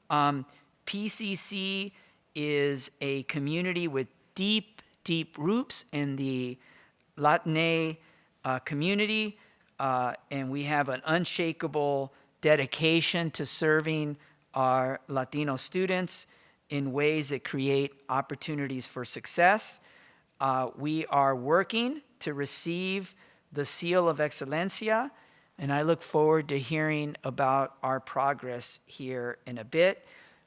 PCC is a community with deep, deep roots in the Latinx community, and we have an unshakable dedication to serving our Latino students in ways that create opportunities for success. We are working to receive the Seal of Excellencia, and I look forward to hearing about our progress here in a bit.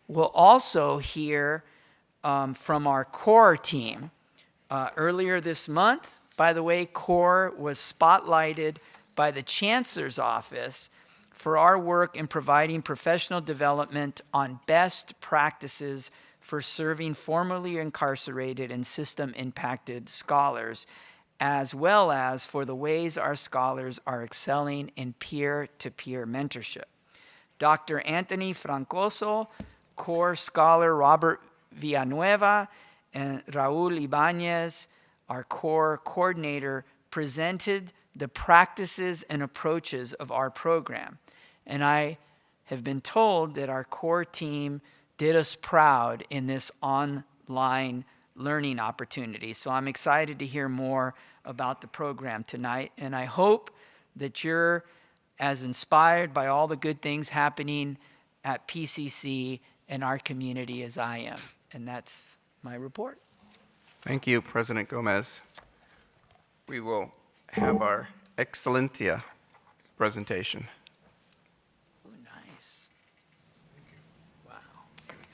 We'll also hear from our core team. Earlier this month, by the way, core was spotlighted by the Chancellor's Office for our work in providing professional development on best practices for serving formerly incarcerated and system-impacted scholars, as well as for the ways our scholars are excelling in peer-to-peer mentorship. Dr. Anthony Francoso, core scholar Robert Villanueva, and Raul Ibanez, our core coordinator, presented the practices and approaches of our program. And I have been told that our core team did us proud in this online learning opportunity. So I'm excited to hear more about the program tonight. And I hope that you're as inspired by all the good things happening at PCC and our community as I am. And that's my report. Thank you, President Gomez. We will have our Excellencia presentation. Oh, nice. Wow. Here we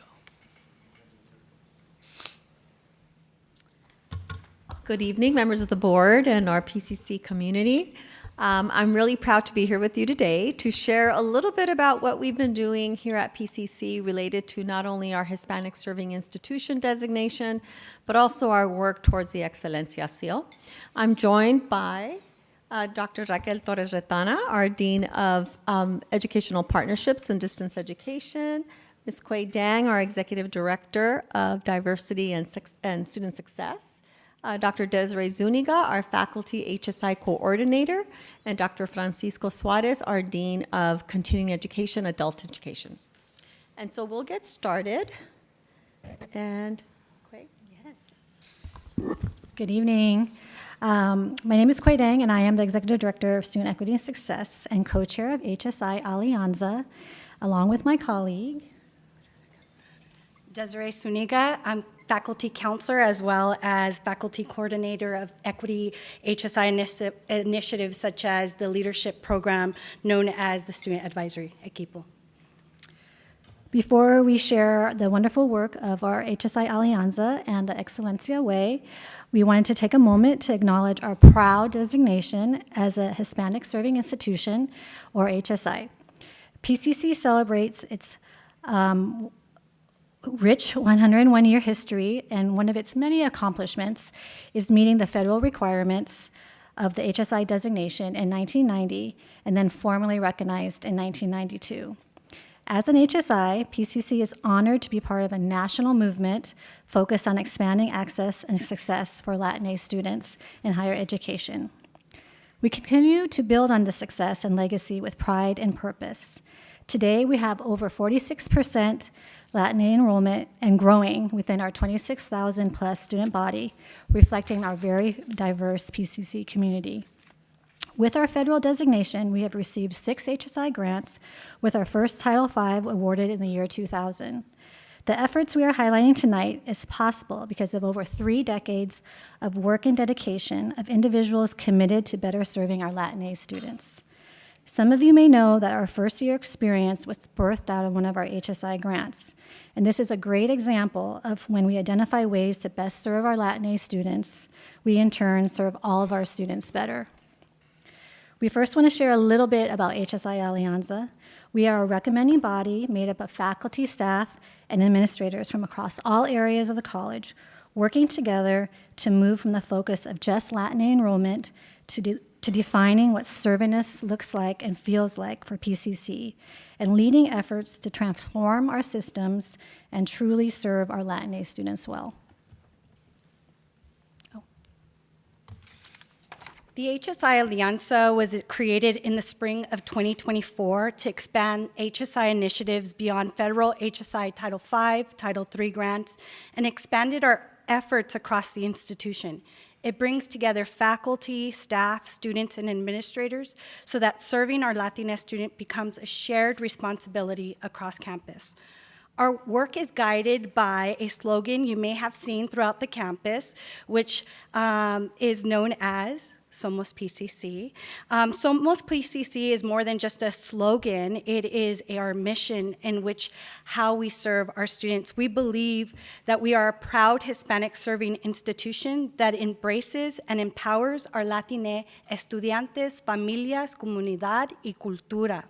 go. Good evening, members of the board and our PCC community. I'm really proud to be here with you today to share a little bit about what we've been doing here at PCC related to not only our Hispanic Serving Institution designation, but also our work towards the Excellencia Seal. I'm joined by Dr. Raquel Torres Retana, our Dean of Educational Partnerships and Distance Education, Ms. Kuei Dang, our Executive Director of Diversity and Student Success, Dr. Desiree Zuniga, our Faculty HSI Coordinator, and Dr. Francisco Suarez, our Dean of Continuing Education, Adult Education. And so we'll get started. And, Kuei? Yes. Good evening. My name is Kuei Dang, and I am the Executive Director of Student Equity and Success and co-chair of HSI Alianza, along with my colleague, Desiree Zuniga. I'm faculty counselor as well as faculty coordinator of equity HSI initiatives such as the leadership program known as the Student Advisory Equipo. Before we share the wonderful work of our HSI Alianza and the Excellencia Way, we wanted to take a moment to acknowledge our proud designation as a Hispanic Serving Institution, or HSI. PCC celebrates its rich 101-year history, and one of its many accomplishments is meeting the federal requirements of the HSI designation in 1990 and then formally recognized in 1992. As an HSI, PCC is honored to be part of a national movement focused on expanding access and success for Latinx students in higher education. We continue to build on this success and legacy with pride and purpose. Today, we have over 46% Latinx enrollment and growing within our 26,000 plus student body, reflecting our very diverse PCC community. With our federal designation, we have received 6 HSI grants, with our first Title V awarded in the year 2000. The efforts we are highlighting tonight is possible because of over 3 decades of work and dedication of individuals committed to better serving our Latinx students. Some of you may know that our first-year experience was birthed out of one of our HSI grants, and this is a great example of when we identify ways to best serve our Latinx students, we in turn serve all of our students better. We first want to share a little bit about HSI Alianza. We are a recommending body made up of faculty, staff, and administrators from across all areas of the college, working together to move from the focus of just Latinx enrollment to defining what servingness looks like and feels like for PCC, and leading efforts to transform our systems and truly serve our Latinx students well. The HSI Alianza was created in the spring of 2024 to expand HSI initiatives beyond federal HSI Title V, Title III grants, and expanded our efforts across the institution. It brings together faculty, staff, students, and administrators so that serving our Latinx student becomes a shared responsibility across campus. Our work is guided by a slogan you may have seen throughout the campus, which is known as Somos PCC. Somos PCC is more than just a slogan. It is our mission in which how we serve our students. We believe that we are a proud Hispanic serving institution that embraces and empowers our Latinx estudiantes, familias, comunidad, y cultura.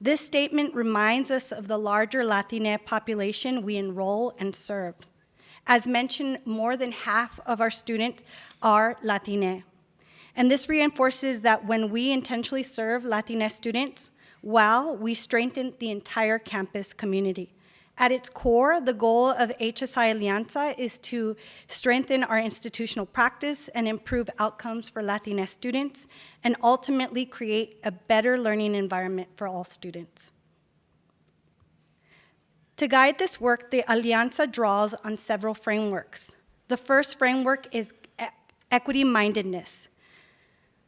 This statement reminds us of the larger Latinx population we enroll and serve. As mentioned, more than half of our students are Latinx. And this reinforces that when we intentionally serve Latinx students, well, we strengthen the entire campus community. At its core, the goal of HSI Alianza is to strengthen our institutional practice and improve outcomes for Latinx students, and ultimately create a better learning environment for all students. To guide this work, the Alianza draws on several frameworks. The first framework is equity-mindedness,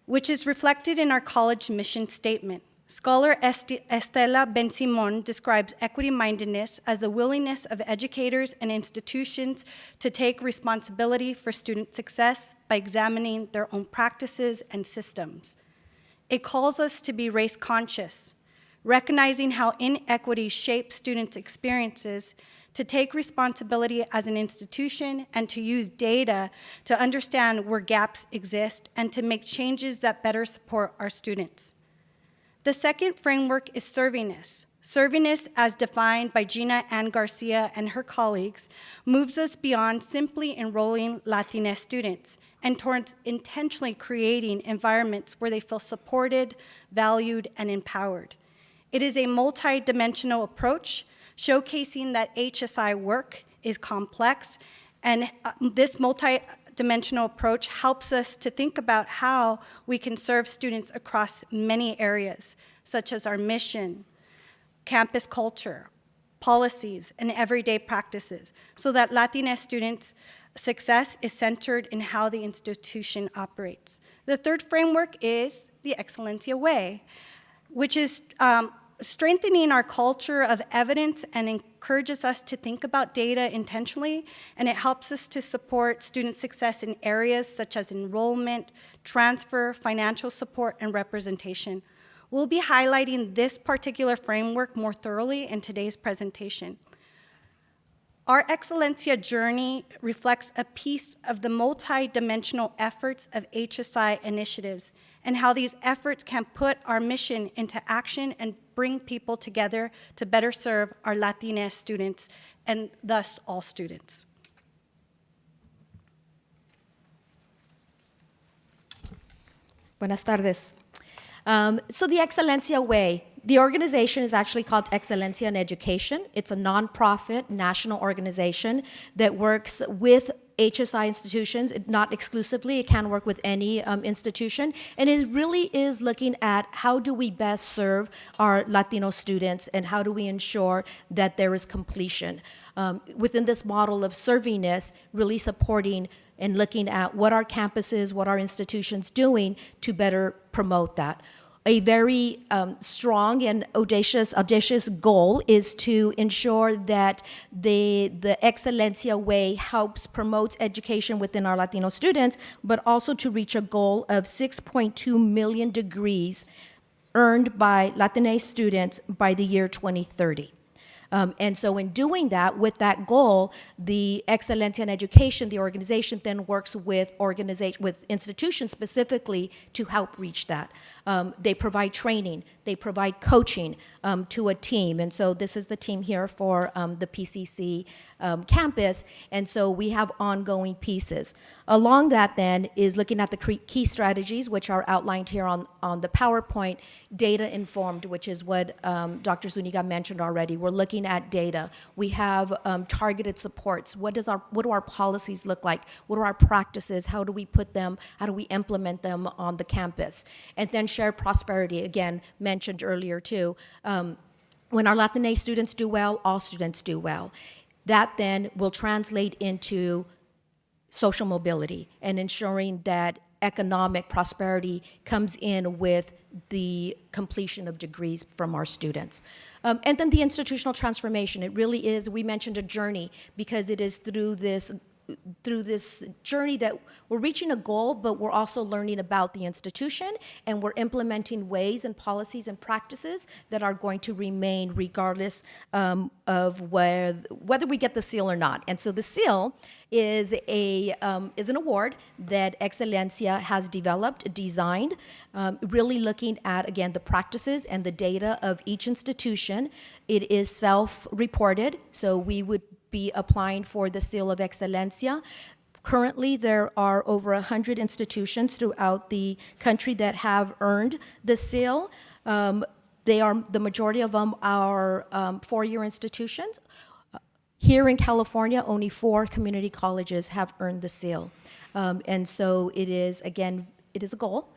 which is reflected in our college mission statement. Scholar Estela Ben-Simon describes equity-mindedness as the willingness of educators and institutions to take responsibility for student success by examining their own practices and systems. It calls us to be race-conscious, recognizing how inequity shapes students' experiences, to take responsibility as an institution, and to use data to understand where gaps exist and to make changes that better support our students. The second framework is servingness. Servingness, as defined by Gina Ann Garcia and her colleagues, moves us beyond simply enrolling Latinx students and towards intentionally creating environments where they feel supported, valued, and empowered. It is a multi-dimensional approach, showcasing that HSI work is complex, and this multi-dimensional approach helps us to think about how we can serve students across many areas, such as our mission, campus culture, policies, and everyday practices, so that Latinx students' success is centered in how the institution operates. The third framework is the Excellencia way, which is strengthening our culture of evidence and encourages us to think about data intentionally, and it helps us to support student success in areas such as enrollment, transfer, financial support, and representation. We'll be highlighting this particular framework more thoroughly in today's presentation. Our Excellencia journey reflects a piece of the multi-dimensional efforts of HSI initiatives, and how these efforts can put our mission into action and bring people together to better serve our Latina students and thus all students. Buenas tardes. So the Excellencia Way, the organization is actually called Excellencia in Education. It's a nonprofit national organization that works with HSI institutions, not exclusively. It can work with any institution. And it really is looking at how do we best serve our Latino students and how do we ensure that there is completion. Within this model of servingness, really supporting and looking at what our campuses, what our institutions doing to better promote that. A very strong and audacious goal is to ensure that the Excellencia Way helps promote education within our Latino students, but also to reach a goal of 6.2 million degrees earned by Latinx students by the year 2030. And so in doing that, with that goal, the Excellencia in Education, the organization then works with institutions specifically to help reach that. They provide training, they provide coaching to a team. And so this is the team here for the PCC campus. And so we have ongoing pieces. Along that then is looking at the key strategies, which are outlined here on the PowerPoint, data informed, which is what Dr. Zuniga mentioned already. We're looking at data. We have targeted supports. What do our policies look like? What are our practices? How do we put them? How do we implement them on the campus? And then shared prosperity, again, mentioned earlier too. When our Latinx students do well, all students do well. That then will translate into social mobility and ensuring that economic prosperity comes in with the completion of degrees from our students. And then the institutional transformation, it really is, we mentioned a journey because it is through this journey that we're reaching a goal, but we're also learning about the institution and we're implementing ways and policies and practices that are going to remain regardless of whether we get the seal or not. And so the seal is an award that Excellencia has developed, designed, really looking at, again, the practices and the data of each institution. It is self-reported, so we would be applying for the Seal of Excellencia. Currently, there are over 100 institutions throughout the country that have earned the seal. The majority of them are four-year institutions. Here in California, only 4 community colleges have earned the seal. And so it is, again, it is a goal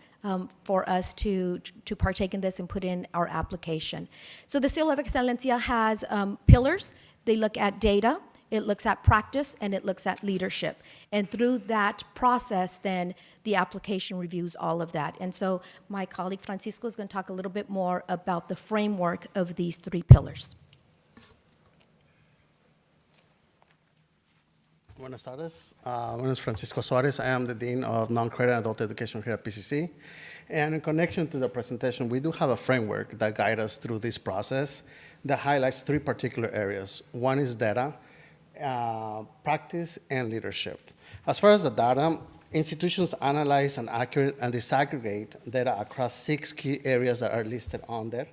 for us to partake in this and put in our application. So the Seal of Excellencia has pillars. They look at data, it looks at practice, and it looks at leadership. And through that process, then the application reviews all of that. And so my colleague Francisco is going to talk a little bit more about the framework of these 3 pillars. Buenas tardes. My name is Francisco Suarez. I am the Dean of Non-Credit Adult Education here at PCC. And in connection to the presentation, we do have a framework that guides us through this process that highlights 3 particular areas. One is data, practice, and leadership. As far as the data, institutions analyze and accurate and disaggregate data across 6 key areas that are listed on there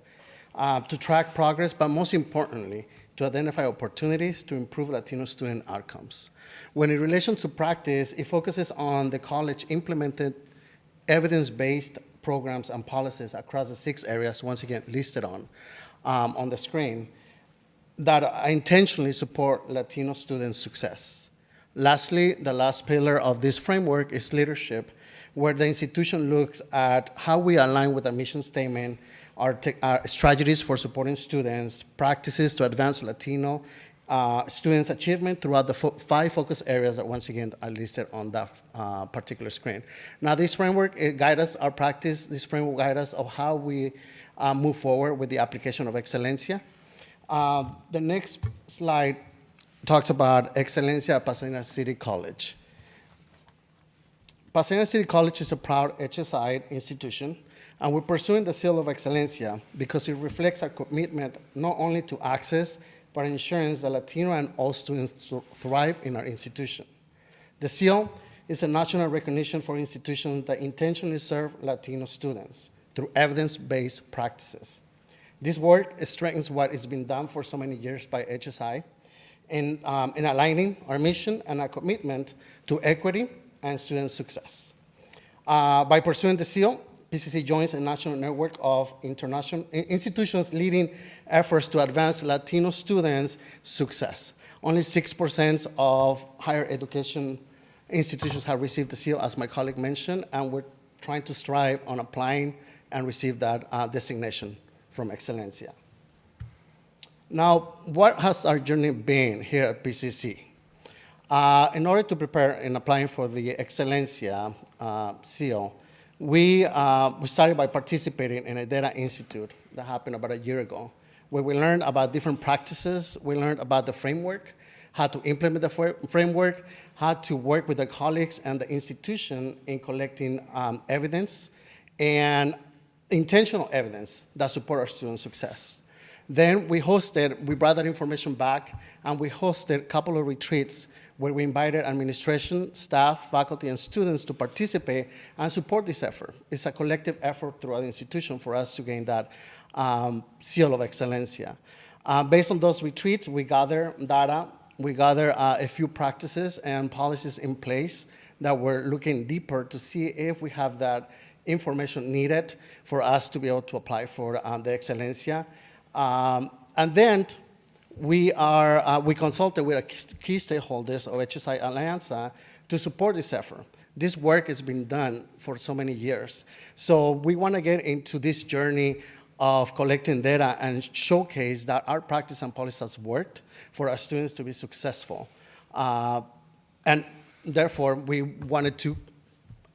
to track progress, but most importantly, to identify opportunities to improve Latino student outcomes. When in relation to practice, it focuses on the college implemented evidence-based programs and policies across the 6 areas, once again listed on the screen, that intentionally support Latino students' success. Lastly, the last pillar of this framework is leadership, where the institution looks at how we align with our mission statement, our strategies for supporting students, practices to advance Latino students' achievement throughout the 5 focus areas that once again are listed on that particular screen. Now this framework, it guides us, our practice, this framework guides us of how we move forward with the application of Excellencia. The next slide talks about Excellencia at Pasadena City College. Pasadena City College is a proud HSI institution, and we're pursuing the Seal of Excellencia because it reflects our commitment not only to access, but ensuring that Latino and all students thrive in our institution. The seal is a national recognition for institutions that intentionally serve Latino students through evidence-based practices. This work strengthens what has been done for so many years by HSI in aligning our mission and our commitment to equity and student success. By pursuing the seal, PCC joins a national network of international institutions leading efforts to advance Latino students' success. Only 6% of higher education institutions have received the seal, as my colleague mentioned, and we're trying to strive on applying and receive that designation from Excellencia. Now, what has our journey been here at PCC? In order to prepare in applying for the Excellencia seal, we started by participating in a data institute that happened about a year ago, where we learned about different practices, we learned about the framework, how to implement the framework, how to work with our colleagues and the institution in collecting evidence and intentional evidence that support our student success. Then we brought that information back, and we hosted a couple of retreats where we invited administration, staff, faculty, and students to participate and support this effort. It's a collective effort throughout the institution for us to gain that seal of Excellencia. Based on those retreats, we gather data, we gather a few practices and policies in place that we're looking deeper to see if we have that information needed for us to be able to apply for the Excellencia. And then we consulted with key stakeholders of HSI Alianza to support this effort. This work has been done for so many years. So we want to get into this journey of collecting data and showcase that our practice and policy has worked for our students to be successful. And therefore, we wanted to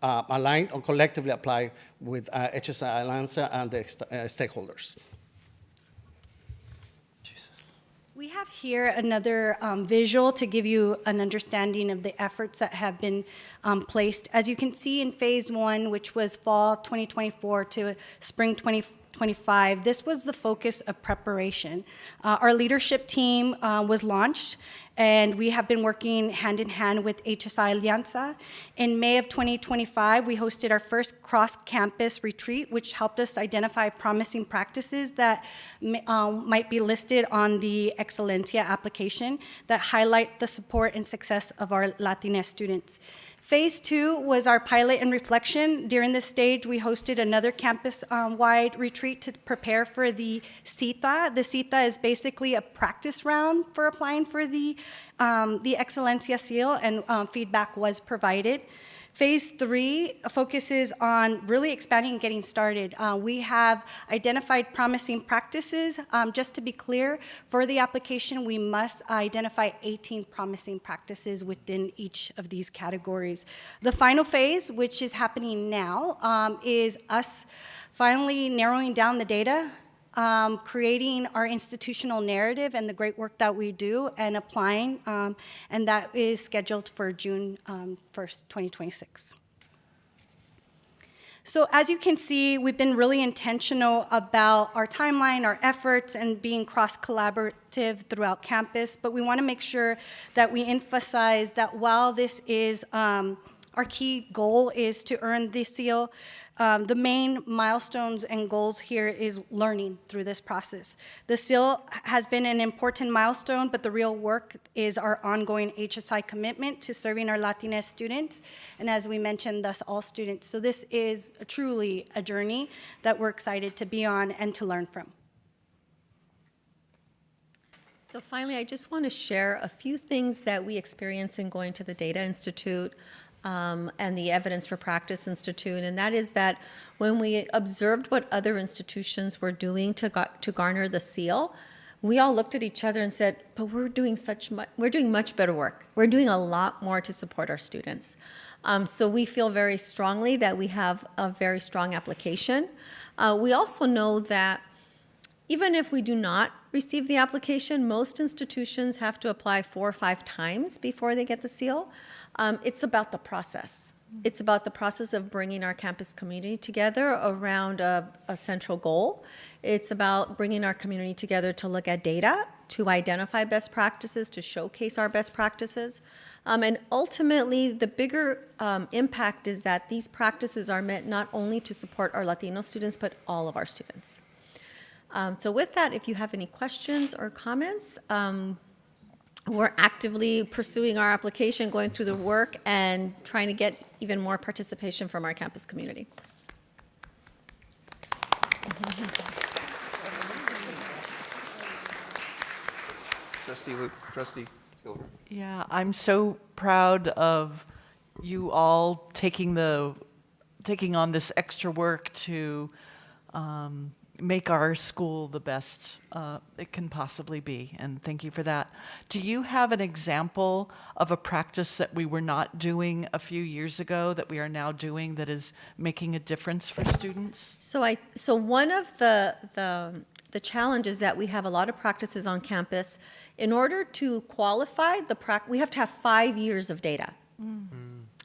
align or collectively apply with HSI Alianza and the stakeholders. We have here another visual to give you an understanding of the efforts that have been placed. As you can see in phase 1, which was fall 2024 to spring 2025, this was the focus of preparation. Our leadership team was launched, and we have been working hand in hand with HSI Alianza. In May of 2025, we hosted our first cross-campus retreat, which helped us identify promising practices that might be listed on the Excellencia application that highlight the support and success of our Latinx students. Phase 2 was our pilot and reflection. During this stage, we hosted another campus-wide retreat to prepare for the cita. The cita is basically a practice round for applying for the Excellencia seal, and feedback was provided. Phase 3 focuses on really expanding and getting started. We have identified promising practices. Just to be clear, for the application, we must identify 18 promising practices within each of these categories. The final phase, which is happening now, is us finally narrowing down the data, creating our institutional narrative and the great work that we do, and applying, and that is scheduled for June 1st, 2026. So as you can see, we've been really intentional about our timeline, our efforts, and being cross-collaborative throughout campus, but we want to make sure that we emphasize that while this is our key goal is to earn the seal, the main milestones and goals here is learning through this process. The seal has been an important milestone, but the real work is our ongoing HSI commitment to serving our Latinx students, and as we mentioned, thus all students. So this is truly a journey that we're excited to be on and to learn from. So finally, I just want to share a few things that we experienced in going to the Data Institute and the Evidence for Practice Institute, and that is that when we observed what other institutions were doing to garner the seal, we all looked at each other and said, but we're doing much better work. We're doing a lot more to support our students. So we feel very strongly that we have a very strong application. We also know that even if we do not receive the application, most institutions have to apply 4 or 5 times before they get the seal. It's about the process. It's about the process of bringing our campus community together around a central goal. It's about bringing our community together to look at data, to identify best practices, to showcase our best practices. And ultimately, the bigger impact is that these practices are meant not only to support our Latino students, but all of our students. So with that, if you have any questions or comments, we're actively pursuing our application, going through the work, and trying to get even more participation from our campus community. Trustee Silver. Yeah, I'm so proud of you all taking on this extra work to make our school the best it can possibly be, and thank you for that. Do you have an example of a practice that we were not doing a few years ago that we are now doing that is making a difference for students? So one of the challenge is that we have a lot of practices on campus. In order to qualify we have to have 5 years of data.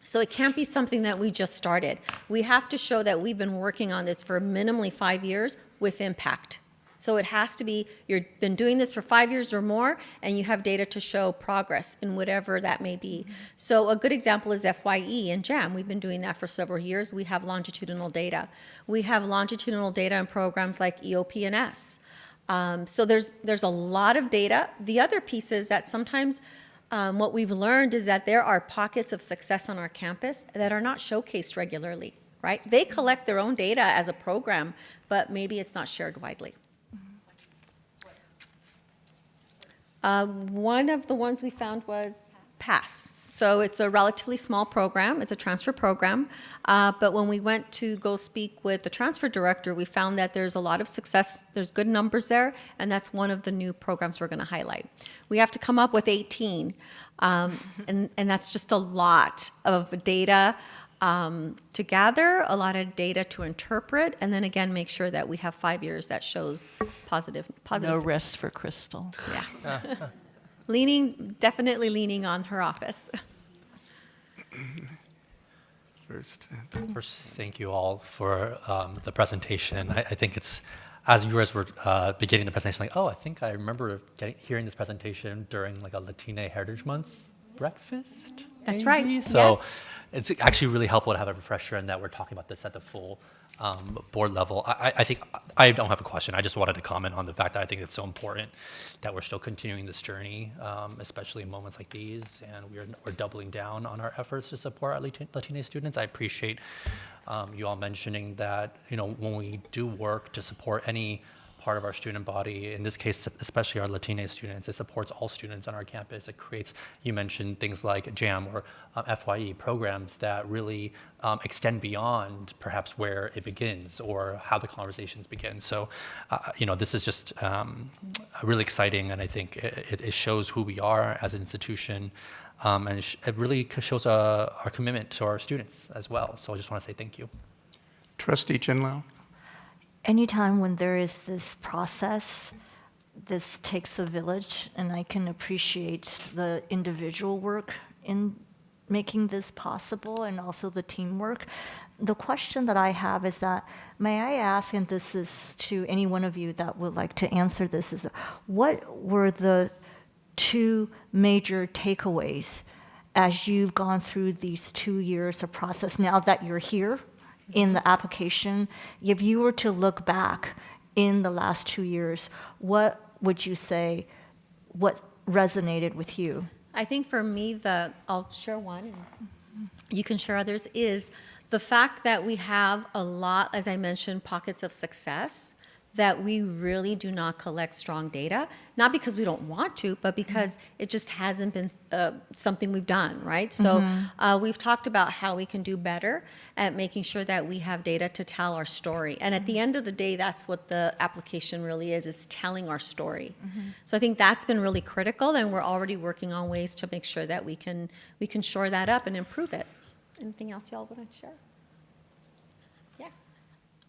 So it can't be something that we just started. We have to show that we've been working on this for minimally 5 years with impact. So it has to be, you've been doing this for 5 years or more, and you have data to show progress in whatever that may be. So a good example is FYE and JAM. We've been doing that for several years. We have longitudinal data. We have longitudinal data in programs like EOP and S. So there's a lot of data. The other piece is that sometimes what we've learned is that there are pockets of success on our campus that are not showcased regularly, right? They collect their own data as a program, but maybe it's not shared widely. One of the ones we found was PASS. So it's a relatively small program. It's a transfer program. But when we went to go speak with the transfer director, we found that there's a lot of success. There's good numbers there, and that's one of the new programs we're going to highlight. We have to come up with 18, and that's just a lot of data to gather, a lot of data to interpret, and then again, make sure that we have 5 years that shows positive No success. rest for Crystal. Yeah. Definitely leaning on her office. First. First, thank you all for the presentation. I think it's, as you guys were beginning the presentation, like, oh, I think I remember hearing this presentation during like a Latina Heritage Month breakfast. That's maybe? right, So yes. it's actually really helpful to have a refresher and that we're talking about this at the full board level. I think I don't have a question. I just wanted to comment on the fact that I think it's so important that we're still continuing this journey, especially in moments like these, and we're doubling down on our efforts to support our Latina students. I appreciate you all mentioning that, you know, when we do work to support any part of our student body, in this case, especially our Latina students, it supports all students on our campus. It creates, you mentioned things like JAM or FYE programs that really extend beyond perhaps where it begins or how the conversations begin. So, you know, this is just really exciting, and I think it shows who we are as an institution, and it really shows our commitment to our students as well. So I just want to say thank you. Trustee Chinlau. Anytime when there is this process, this takes a village, and I can appreciate the individual work in making this possible and also the teamwork. The question that I have is that, may I ask, and this is to any one of you that would like to answer this, is what were the two major takeaways as you've gone through these 2 years of process now that you're here in the application? If you were to look back in the last 2 years, what would you say, what resonated with you? I think for me, I'll share one, and you can share others, is the fact that we have a lot, as I mentioned, pockets of success, that we really do not collect strong data, not because we don't want to, but because it just hasn't been something we've done, right? So we've talked about how we can do better at making sure that we have data to tell our story. And at the end of the day, that's what the application really is, it's telling our story. So I think that's been really critical, and we're already working on ways to make sure that we can shore that up and improve it. Anything else y'all want to share?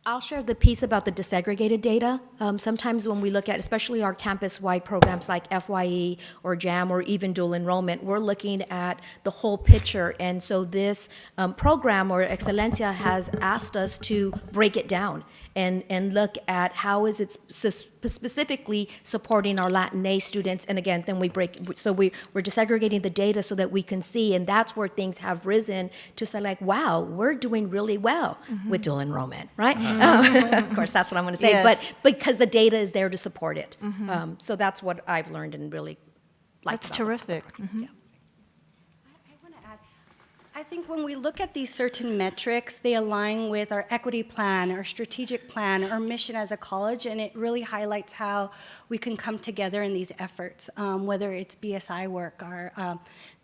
I'll share the piece about the disaggregated data. Sometimes when we look at, especially our campus-wide programs like FYE or JAM or even dual enrollment, we're looking at the whole picture. And so this program, or Excellencia, has asked us to break it down and look at how is it specifically supporting our Latin students. And again, then we're disaggregating the data so that we can see, and that's where things have risen to say like, wow, we're doing really well with dual enrollment, right? Of course, that's what I'm going to say, Yes. but because the data is there to support it. So that's what I've learned and really liked. That's about it. terrific. I want to add, I think when we look at these certain metrics, they align with our equity plan, our strategic plan, our mission as a college, and it really highlights how we can come together in these efforts, whether it's BSI work,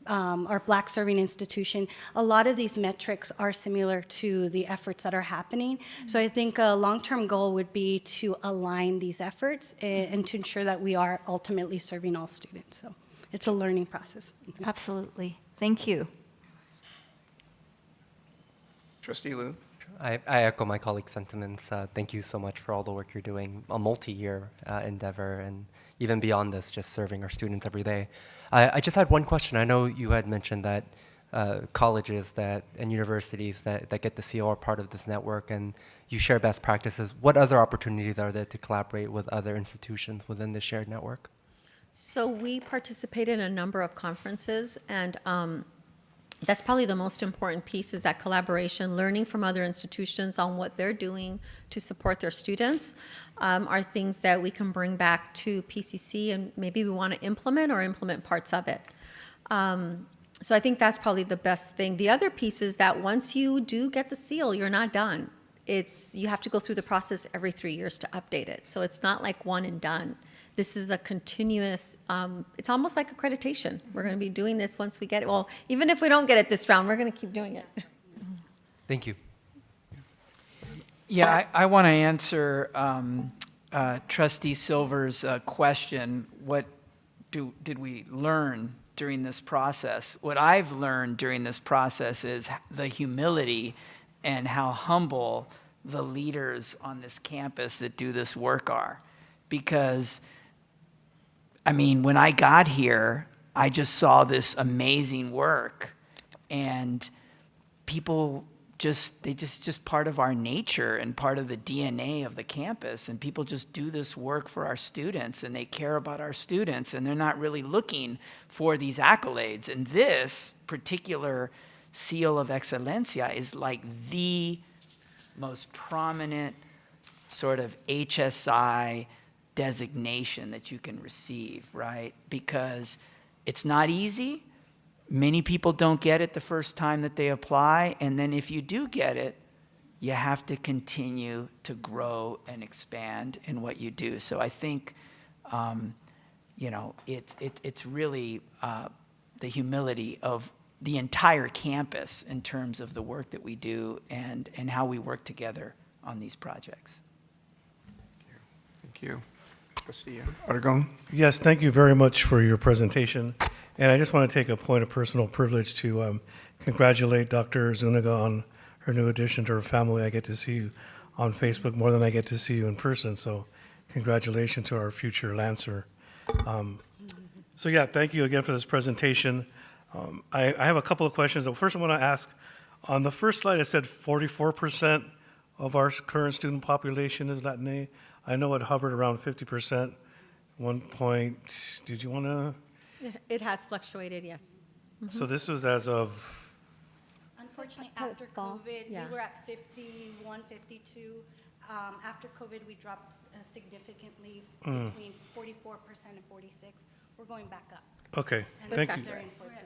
our Black serving institution. A lot of these metrics are similar to the efforts that are happening. So I think a long-term goal would be to align these efforts and to ensure that we are ultimately serving all students. So it's a learning process. Absolutely. Thank you. Trustee Liu? I echo my colleague's sentiments. Thank you so much for all the work you're doing, a multi-year endeavor, and even beyond this, just serving our students every day. I just had one question. I know you had mentioned that colleges and universities that get the CO are part of this network, and you share best practices. What other opportunities are there to collaborate with other institutions within the shared network? So we participate in a number of conferences, and that's probably the most important piece, is that collaboration, learning from other institutions on what they're doing to support their students are things that we can bring back to PCC, and maybe we want to implement parts of it. So I think that's probably the best thing. The other piece is that once you do get the seal, you're not done. You have to go through the process every 3 years to update it. So it's not like one and done. This is a continuous, it's almost like accreditation. We're going to be doing this once we get it. Well, even if we don't get it this round, we're going to keep doing it. Thank you. Yeah, I want to answer Trustee Silver's question. What did we learn during this process? What I've learned during this process is the humility and how humble the leaders on this campus that do this work are. Because I mean, when I got here, I just saw this amazing work, and people just part of our nature and part of the DNA of the campus, and people just do this work for our students, and they care about our students, and they're not really looking for these accolades. And this particular seal of Excellencia is like the most prominent sort of HSI designation that you can receive, right? Because it's not easy. Many people don't get it the first time that they apply, and then if you do get it, you have to continue to grow and expand in what you do. So I think, it's really the humility of the entire campus in terms of the work that we do and how we work together on these projects. Thank you. Trustee Aragon? Yes, thank you very much for your presentation. And I just want to take a point of personal privilege to congratulate Dr. Zuniga on her new addition to her family. I get to see you on Facebook more than I get to see you in person, so congratulations to our future Lancer. So yeah, thank you again for this presentation. I have a couple of questions. The first I want to ask, on the first slide it said 44% of our current student population is Latin. I know it hovered around 50%. One point, did you want to? It has fluctuated, yes. So this was as of, Unfortunately, after COVID, Yeah. we were at 51, 52. After COVID, we dropped significantly between 44% and 46. We're going back up. okay, And thank that's you. very important.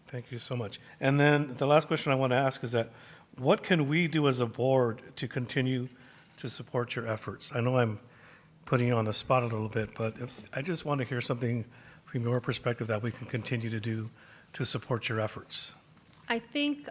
Thank you so much. And then the last question I want to ask is that, what can we do as a board to continue to support your efforts? I know I'm putting you on the spot a little bit, but I just want to hear something from your perspective that we can continue to do to support your efforts. I think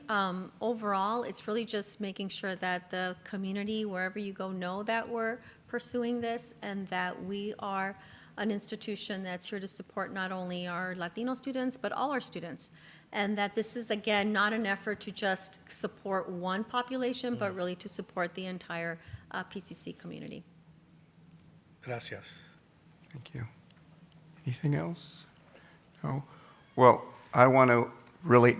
overall, it's really just making sure that the community, wherever you go, know that we're pursuing this and that we are an institution that's here to support not only our Latino students, but all our students. And that this is, again, not an effort to just support one population, but really to support the entire PCC community. Gracias. Thank you. Anything else? No? Well, I want to really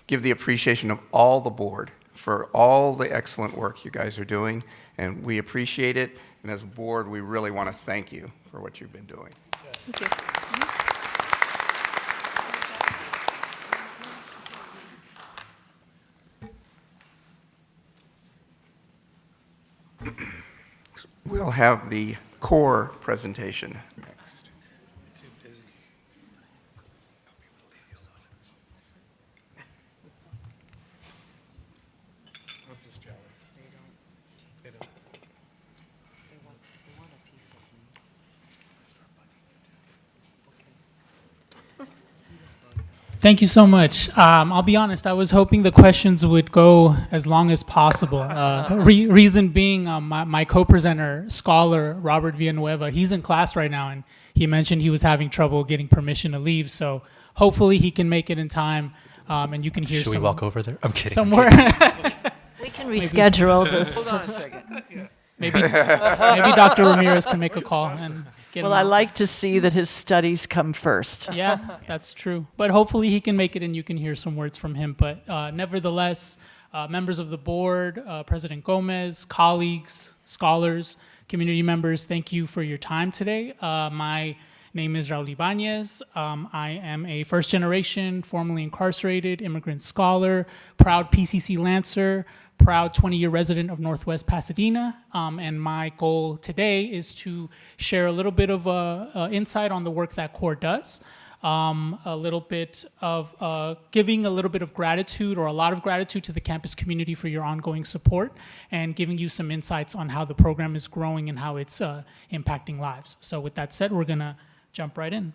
give the appreciation of all the board for all the excellent work you guys are doing, and we appreciate it, And as a board, we really want to thank you for what you've been doing. Thank you. We'll have the core presentation next. Thank you so much. I'll be honest, I was hoping the questions would go as long as possible. Reason being, my co-presenter, scholar Robert Villanueva, he's in class right now, and he mentioned he was having trouble getting permission to leave, so hopefully he can make it in time, and you can hear Should we walk over there? I'm kidding. somewhere. We can reschedule this. Hold on a second. maybe Dr. Ramirez can make a call and get Well, him I out. like to see that his studies come first. Yeah, that's true. But hopefully he can make it and you can hear some words from him. But nevertheless, members of the board, President Gomez, colleagues, scholars, community members, thank you for your time today. My name is Raul Ibanez. I am a first generation, formerly incarcerated immigrant scholar, proud PCC Lancer, proud 20-year resident of Northwest Pasadena, and my goal today is to share a little bit of insight on the work that CORE does, a little bit of giving a little bit of gratitude or a lot of gratitude to the campus community for your ongoing support, and giving you some insights on how the program is growing and how it's impacting lives. So with that said, we're gonna jump right in.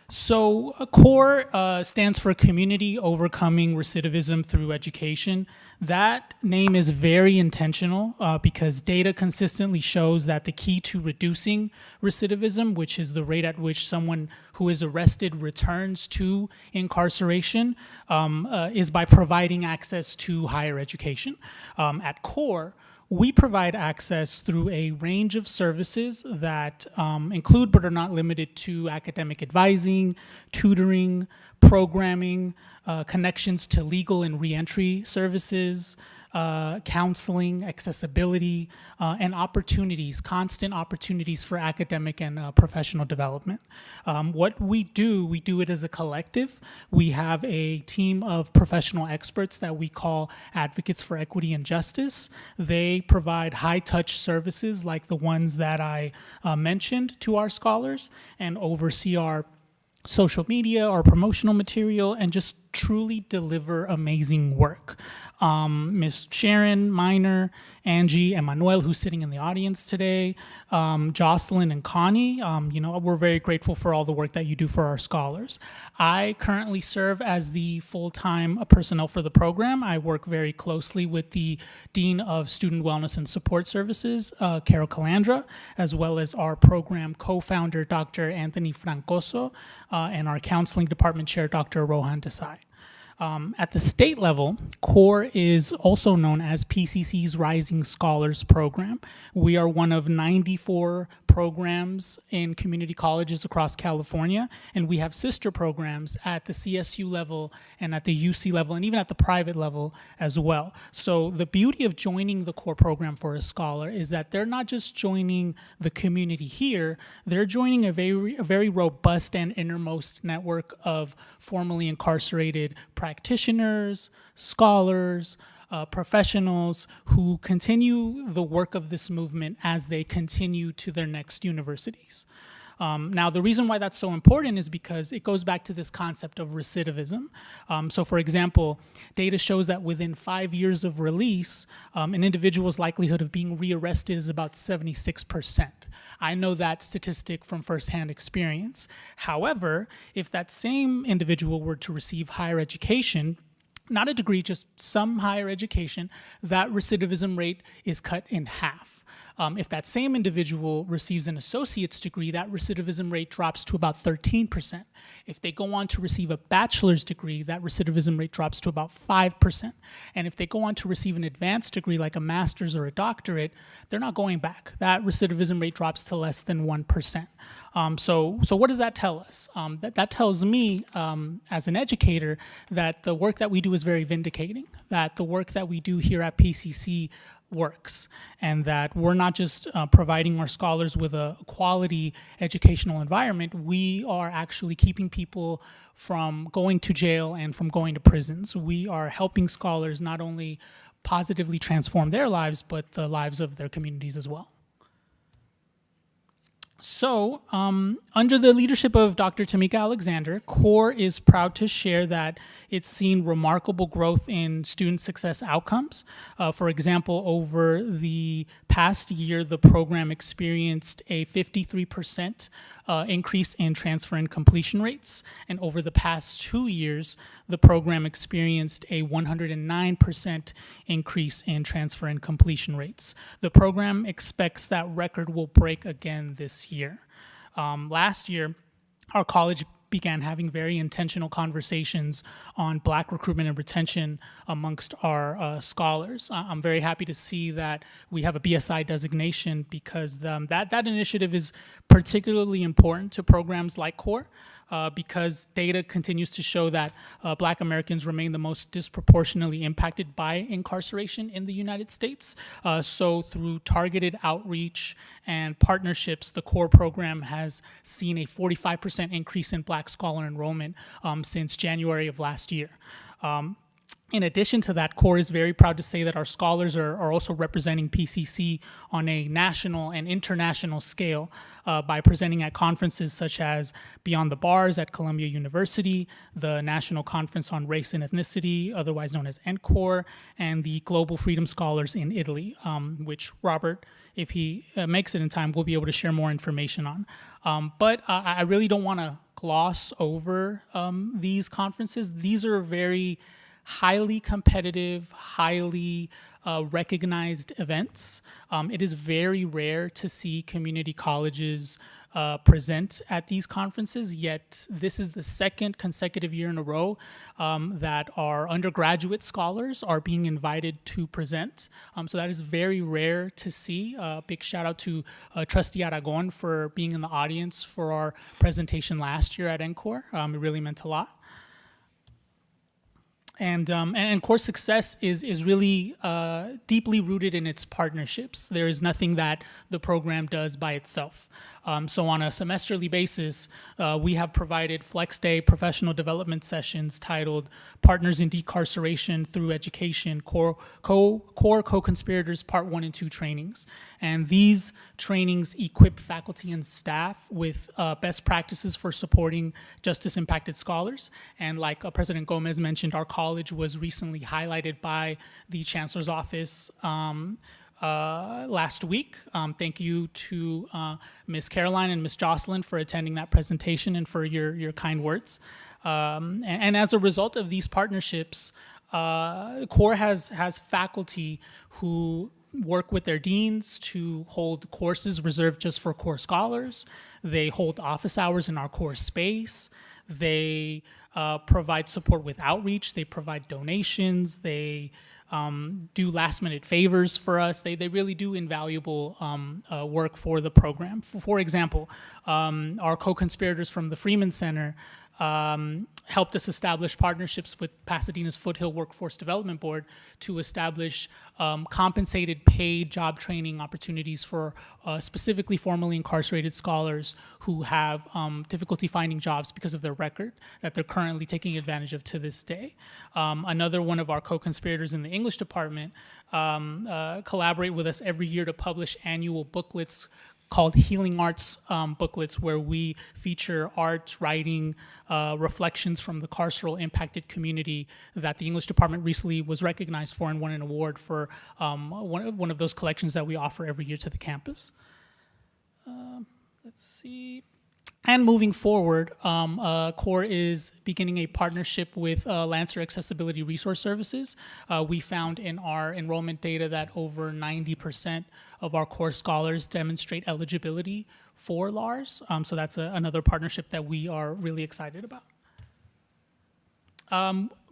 So CORE stands for Community Overcoming Recidivism Through Education. That name is very intentional because data consistently shows that the key to reducing recidivism, which is the rate at which someone who is arrested returns to incarceration, is by providing access to higher education. At CORE, we provide access through a range of services that include but are not limited to academic advising, tutoring, programming, connections to legal and reentry services, counseling, accessibility, and opportunities, constant opportunities for academic and professional development. What we do it as a collective. We have a team of professional experts that we call Advocates for Equity and Justice. They provide high-touch services like the ones that I mentioned to our scholars and oversee our social media, our promotional material, and just truly deliver amazing work. Ms. Sharon, Miner, Angie, and Manuel, who's sitting in the audience today, Jocelyn and Connie, we're very grateful for all the work that you do for our scholars. I currently serve as the full-time personnel for the program. I work very closely with the Dean of Student Wellness and Support Services, Carol Calandra, as well as our program co-founder, Dr. Anthony Francoso, and our counseling department chair, Dr. Rohan Desai. At the state level, CORE is also known as PCC's Rising Scholars Program. We are one of 94 programs in community colleges across California, and we have sister programs at the CSU level and at the UC level and even at the private level as well. So the beauty of joining the CORE program for a scholar is that they're not just joining the community here, they're joining a very robust and innermost network of formerly incarcerated practitioners, scholars, professionals who continue the work of this movement as they continue to their next universities. Now, the reason why that's so important is because it goes back to this concept of recidivism. So, for example, data shows that within 5 years of release, an individual's likelihood of being rearrested is about 76%. I know that statistic from firsthand experience. However, if that same individual were to receive higher education, not a degree, just some higher education, that recidivism rate is cut in half. If that same individual receives an associate's degree, that recidivism rate drops to about 13%. If they go on to receive a bachelor's degree, that recidivism rate drops to about 5%. And if they go on to receive an advanced degree like a master's or a doctorate, they're not going back. That recidivism rate drops to less than 1%. So what does that tell us? That tells me, as an educator, that the work that we do is very vindicating, that the work that we do here at PCC works, and that we're not just providing our scholars with a quality educational environment, we are actually keeping people from going to jail and from going to prisons. We are helping scholars not only positively transform their lives, but the lives of their communities as well. So, under the leadership of Dr. Tamika Alexander, CORE is proud to share that it's seen remarkable growth in student success outcomes. For example, over the past year, the program experienced a 53% increase in transfer and completion rates. And over the past 2 years, the program experienced a 109% increase in transfer and completion rates. The program expects that record will break again this year. Last year, our college began having very intentional conversations on Black recruitment and retention amongst our scholars. I'm very happy to see that we have a BSI designation because that initiative is particularly important to programs like CORE. Because data continues to show that Black Americans remain the most disproportionately impacted by incarceration in the United States. So through targeted outreach and partnerships, the CORE program has seen a 45% increase in Black scholar enrollment since January of last year. In addition to that, CORE is very proud to say that our scholars are also representing PCC on a national and international scale by presenting at conferences such as Beyond the Bars at Columbia University, the National Conference on Race and Ethnicity, otherwise known as NCORE, and the Global Freedom Scholars in Italy, which Robert, if he makes it in time, will be able to share more information on. But I really don't want to gloss over these conferences. These are very highly competitive, highly recognized events. It is very rare to see community colleges present at these conferences, yet this is the second consecutive year in a row that our undergraduate scholars are being invited to present. So that is very rare to see. Big shout out to Trustee Aragon for being in the audience for our presentation last year at NCORE. It really meant a lot. And CORE success is really deeply rooted in its partnerships. There is nothing that the program does by itself. So on a semesterly basis, we have provided Flex Day professional development sessions titled Partners in Decarceration Through Education, CORE Co-Conspirators Part 1 and 2 trainings. And these trainings equip faculty and staff with best practices for supporting justice-impacted scholars. And like President Gomez mentioned, our college was recently highlighted by the Chancellor's Office last week. Thank you to Ms. Caroline and Ms. Jocelyn for attending that presentation and for your kind words. And as a result of these partnerships, CORE has faculty who work with their deans to hold courses reserved just for CORE scholars. They hold office hours in our CORE space. They provide support with outreach. They provide donations. They do last-minute favors for us. They really do invaluable work for the program. For example, our co-conspirators from the Freeman Center helped us establish partnerships with Pasadena's Foothill Workforce Development Board to establish compensated paid job training opportunities for specifically formerly incarcerated scholars who have difficulty finding jobs because of their record that they're currently taking advantage of to this day. Another one of our co-conspirators in the English department collaborate with us every year to publish annual booklets called Healing Arts booklets, where we feature art, writing, reflections from the carceral impacted community that the English department recently was recognized for and won an award for one of those collections that we offer every year to the campus. Let's see. And moving forward, CORE is beginning a partnership with Lancer Accessibility Resource Services. We found in our enrollment data that over 90% of our CORE scholars demonstrate eligibility for LARS. So that's another partnership that we are really excited about.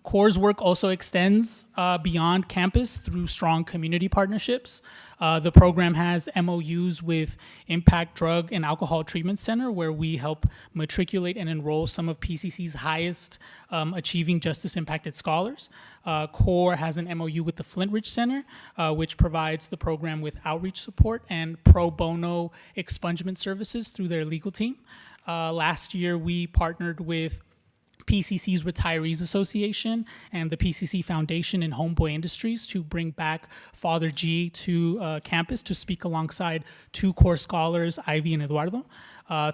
CORE's work also extends beyond campus through strong community partnerships. The program has MOUs with Impact Drug and Alcohol Treatment Center, where we help matriculate and enroll some of PCC's highest achieving justice-impacted scholars. CORE has an MOU with the Flint Ridge Center, which provides the program with outreach support and pro bono expungement services through their legal team. Last year, we partnered with PCC's Retirees Association and the PCC Foundation and Homeboy Industries to bring back Father G to campus to speak alongside two CORE scholars, Ivy and Eduardo.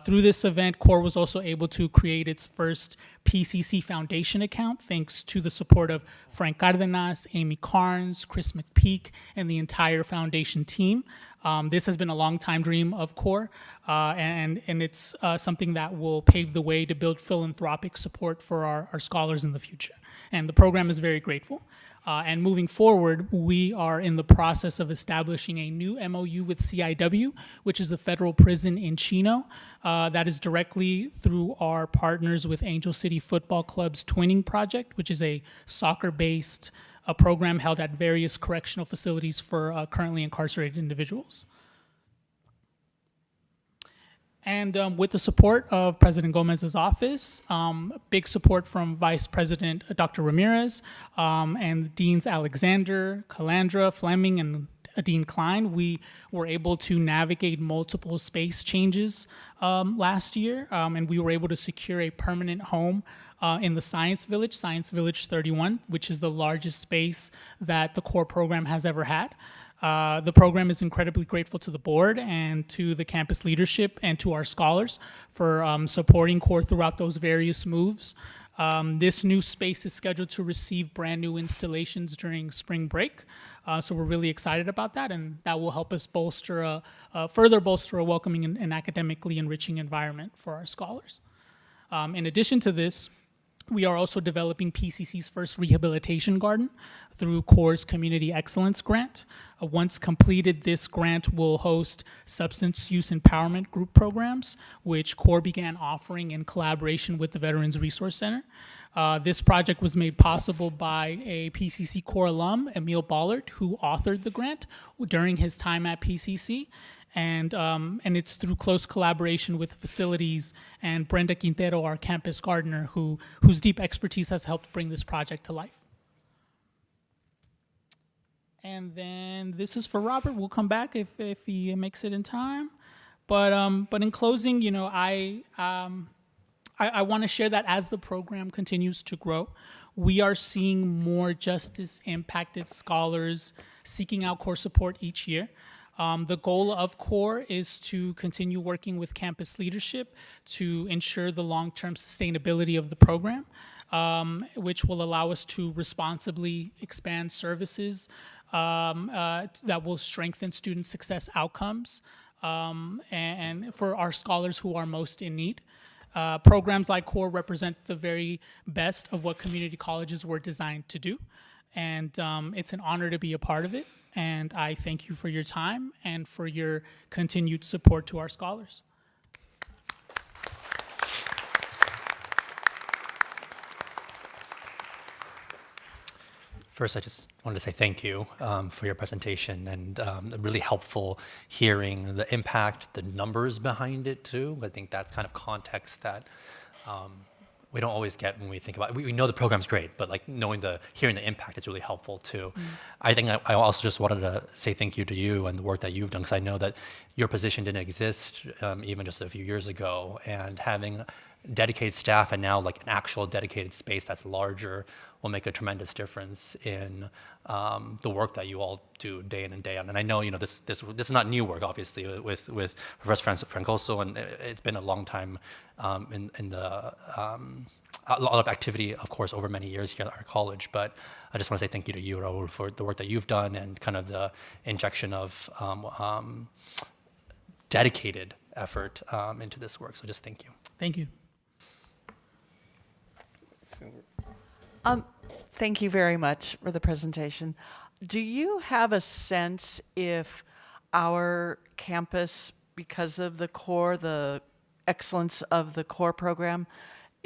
Through this event, CORE was also able to create its first PCC Foundation account thanks to the support of Frank Cardenas, Amy Carnes, Chris McPeak, and the entire foundation team. This has been a long-time dream of CORE, and it's something that will pave the way to build philanthropic support for our scholars in the future. And the program is very grateful. And moving forward, we are in the process of establishing a new MOU with CIW, which is the federal prison in Chino. That is directly through our partners with Angel City Football Club's Twinning Project, which is a soccer-based program held at various correctional facilities for currently incarcerated individuals. And with the support of President Gomez's office, big support from Vice President Dr. Ramirez, and Deans Alexander, Calandra, Fleming, and Dean Klein, we were able to navigate multiple space changes last year, and we were able to secure a permanent home in the Science Village 31, which is the largest space that the CORE program has ever had. The program is incredibly grateful to the board and to the campus leadership and to our scholars for supporting CORE throughout those various moves. This new space is scheduled to receive brand new installations during spring break. So we're really excited about that, and that will help us further bolster a welcoming and academically enriching environment for our scholars. In addition to this, we are also developing PCC's first rehabilitation garden through CORE's Community Excellence Grant. Once completed, this grant will host substance use empowerment group programs, which CORE began offering in collaboration with the Veterans Resource Center. This project was made possible by a PCC CORE alum, Emil Ballard, who authored the grant during his time at PCC. And it's through close collaboration with facilities and Brenda Quintero, our campus gardener, whose deep expertise has helped bring this project to life. And then this is for Robert. We'll come back if he makes it in time. But in closing, you know, I want to share that as the program continues to grow, we are seeing more justice-impacted scholars seeking out CORE support each year. The goal of CORE is to continue working with campus leadership to ensure the long-term sustainability of the program, which will allow us to responsibly expand services that will strengthen student success outcomes and for our scholars who are most in need. Programs like CORE represent the very best of what community colleges were designed to do, and it's an honor to be a part of it. And I thank you for your time and for your continued support to our scholars. First, I just wanted to say thank you for your presentation and really helpful hearing the impact, the numbers behind it too. I think that's kind of context that we don't always get when we think about it. We know the program's great, but like hearing the impact is really helpful too. I think I also just wanted to say thank you to you and the work that you've done, because I know that your position didn't exist even just a few years ago, and having dedicated staff and now like an actual dedicated space that's larger will make a tremendous difference in the work that you all do day in and day out. And I know, you know, this is not new work, obviously, with Professor Francoso, and it's been a long time in the a lot of activity, of course, over many years here at our college. But I just want to say thank you to you, Raul, for the work that you've done and kind of the injection of dedicated effort into this work. So just thank you. Thank you. Thank you very much for the presentation. Do you have a sense if our campus, because of the CORE, the excellence of the CORE program,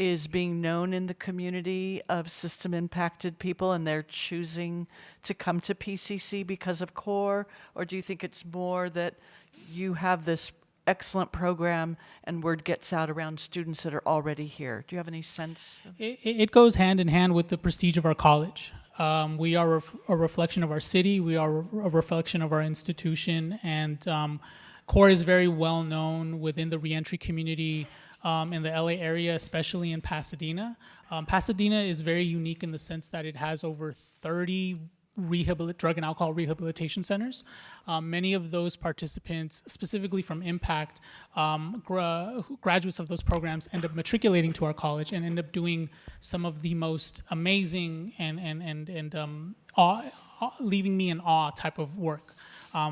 is being known in the community of system impacted people and they're choosing to come to PCC because of CORE? Or do you think it's more that you have this excellent program and word gets out around students that are already here? Do you have any sense? It goes hand in hand with the prestige of our college. We are a reflection of our city. We are a reflection of our institution. And CORE is very well known within the reentry community in the LA area, especially in Pasadena. Pasadena is very unique in the sense that it has over 30 drug and alcohol rehabilitation centers. Many of those participants, specifically from Impact, graduates of those programs end up matriculating to our college and end up doing some of the most amazing and leaving me in awe type of work.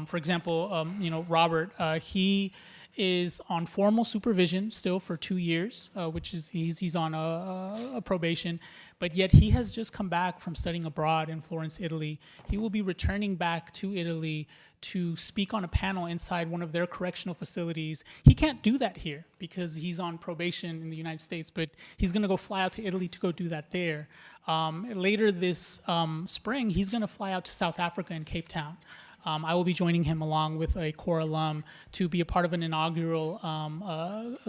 For example, Robert, he is on formal supervision still for 2 years, which is he's on a probation, but yet he has just come back from studying abroad in Florence, Italy. He will be returning back to Italy to speak on a panel inside one of their correctional facilities. He can't do that here because he's on probation in the United States, but he's going to go fly out to Italy to go do that there. Later this spring, he's going to fly out to South Africa in Cape Town. I will be joining him along with a CORE alum to be a part of an inaugural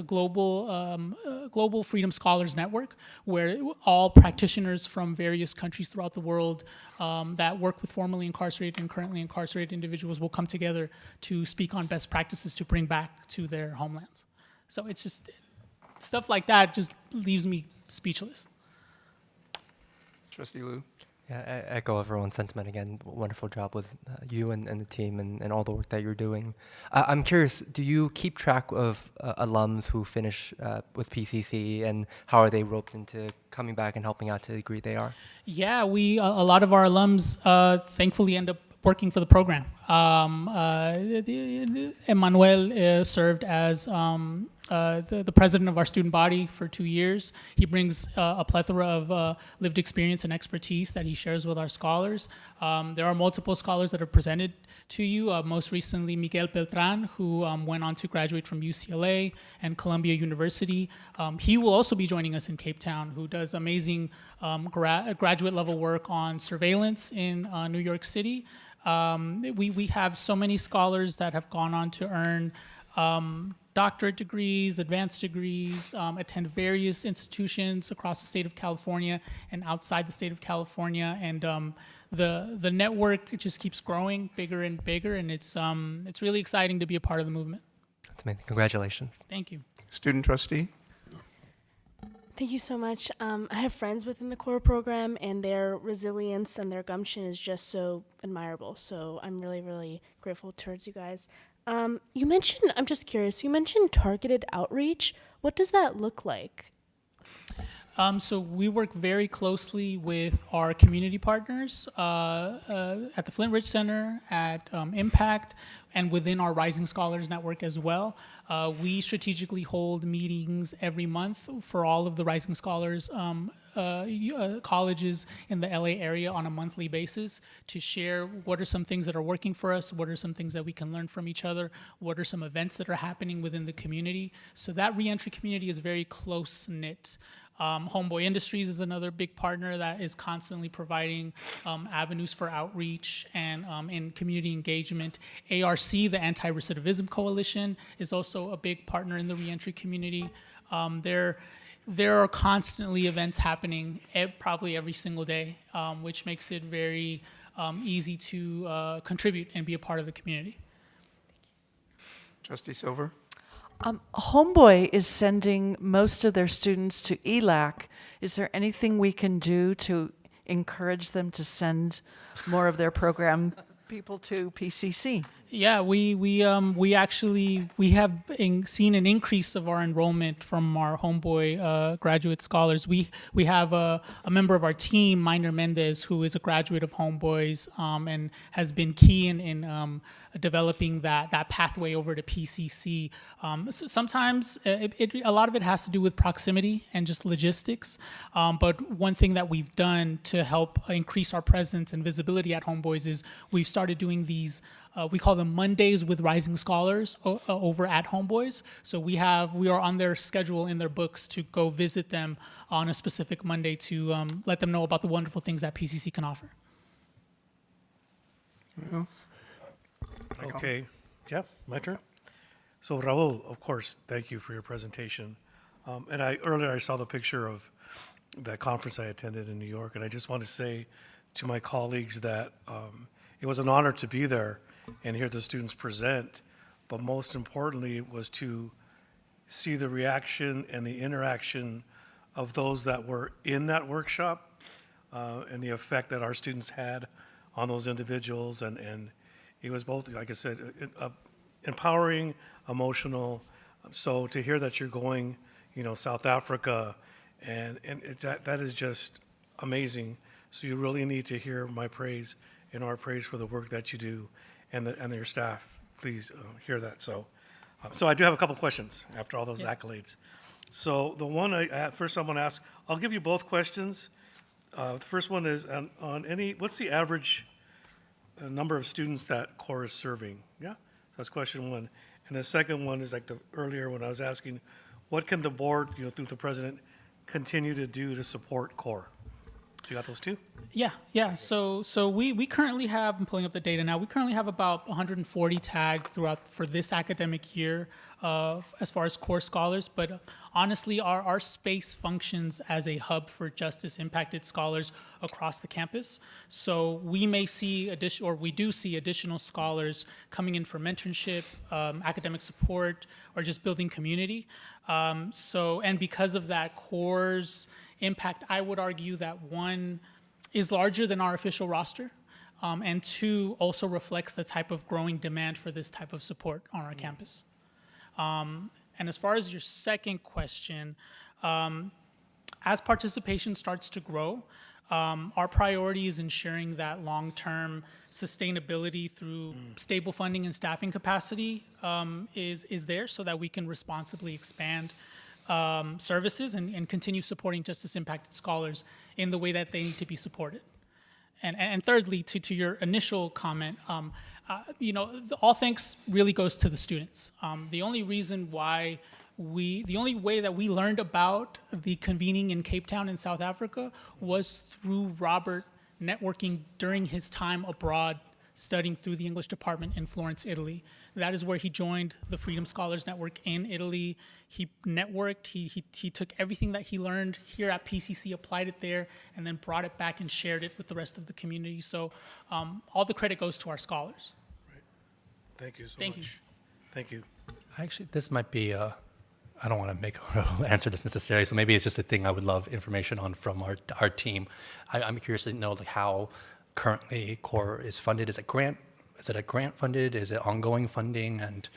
global Freedom Scholars Network, where all practitioners from various countries throughout the world that work with formerly incarcerated and currently incarcerated individuals will come together to speak on best practices to bring back to their homelands. So it's just stuff like that just leaves me speechless. Trustee Liu? Yeah, I echo everyone's sentiment again. Wonderful job with you and the team and all the work that you're doing. I'm curious, do you keep track of alums who finish with PCC, and how are they roped into coming back and helping out to the degree they are? Yeah, a lot of our alums thankfully end up working for the program. Emmanuel served as the president of our student body for 2 years. He brings a plethora of lived experience and expertise that he shares with our scholars. There are multiple scholars that are presented to you. Most recently, Miguel Beltran, who went on to graduate from UCLA and Columbia University. He will also be joining us in Cape Town, who does amazing graduate level work on surveillance in New York City. We have so many scholars that have gone on to earn doctorate degrees, advanced degrees, attend various institutions across the state of California and outside the state of California, and the network just keeps growing bigger and bigger, and it's really exciting to be a part of the movement. That's amazing. Congratulations. Thank you. Student trustee? Thank you so much. I have friends within the CORE program, and their resilience and their gumption is just so admirable. So I'm really, really grateful towards you guys. You mentioned, I'm just curious, you mentioned targeted outreach. What does that look like? So we work very closely with our community partners at the Flint Ridge Center, at Impact, and within our Rising Scholars Network as well. We strategically hold meetings every month for all of the Rising Scholars colleges in the LA area on a monthly basis to share what are some things that are working for us, what are some things that we can learn from each other, what are some events that are happening within the community. So that reentry community is very close-knit. Homeboy Industries is another big partner that is constantly providing avenues for outreach and in community engagement. ARC, the Anti-Recidivism Coalition, is also a big partner in the reentry community. There are constantly events happening probably every single day, which makes it very easy to contribute and be a part of the community. Trustee Silver? Homeboy is sending most of their students to ELAC. Is there anything we can do to encourage them to send more of their program people to PCC? Yeah, we have seen an increase of our enrollment from our Homeboy graduate scholars. We have a member of our team, Minor Mendez, who is a graduate of Homeboys and has been key in developing that pathway over to PCC. So sometimes a lot of it has to do with proximity and just logistics. But one thing that we've done to help increase our presence and visibility at Homeboys is we've started started doing these, we call them Mondays with Rising Scholars over at Homeboys. So we are on their schedule in their books to go visit them on a specific Monday to let them know about the wonderful things that PCC can offer. Okay, yeah, my turn. So Raul, of course, thank you for your presentation. And earlier I saw the picture of that conference I attended in New York, and I just want to say to my colleagues that it was an honor to be there and hear the students present, but most importantly, it was to see the reaction and the interaction of those that were in that workshop and the effect that our students had on those individuals. And it was both, like I said, empowering, emotional. So to hear that you're going, South Africa, and that is just amazing. So you really need to hear my praise and our praise for the work that you do and your staff. Please hear that. So I do have a couple questions after all those accolades. So the one first I want to ask, I'll give you both questions. The first one is what's the average number of students that CORE is serving? Yeah, so that's question one. And the second one is like earlier when I was asking, what can the board, through the president, continue to do to support CORE? So you got those two? Yeah. So we currently have, I'm pulling up the data now, we currently have about 140 tagged for this academic year as far as CORE scholars. But honestly, our space functions as a hub for justice-impacted scholars across the campus. So we may see we do see additional scholars coming in for mentorship, academic support, or just building community. And because of that, CORE's impact, I would argue that one is larger than our official roster, and two also reflects the type of growing demand for this type of support on our campus. And as far as your second question, as participation starts to grow, our priority is ensuring that long-term sustainability through stable funding and staffing capacity is there so that we can responsibly expand services and continue supporting justice-impacted scholars in the way that they need to be supported. And thirdly, to your initial comment, all thanks really goes to the students. The only way that we learned about the convening in Cape Town in South Africa was through Robert networking during his time abroad studying through the English department in Florence, Italy. That is where he joined the Freedom Scholars Network in Italy. He networked, he took everything that he learned here at PCC, applied it there, and then brought it back and shared it with the rest of the community. So all the credit goes to our scholars. Right. Thank you so Thank much. you. Thank you. Actually, this might be, I don't want to answer this necessarily, so maybe it's just a thing I would love information on from our team. I'm curious to know how currently CORE is funded. Is it a grant funded? Is it ongoing funding? And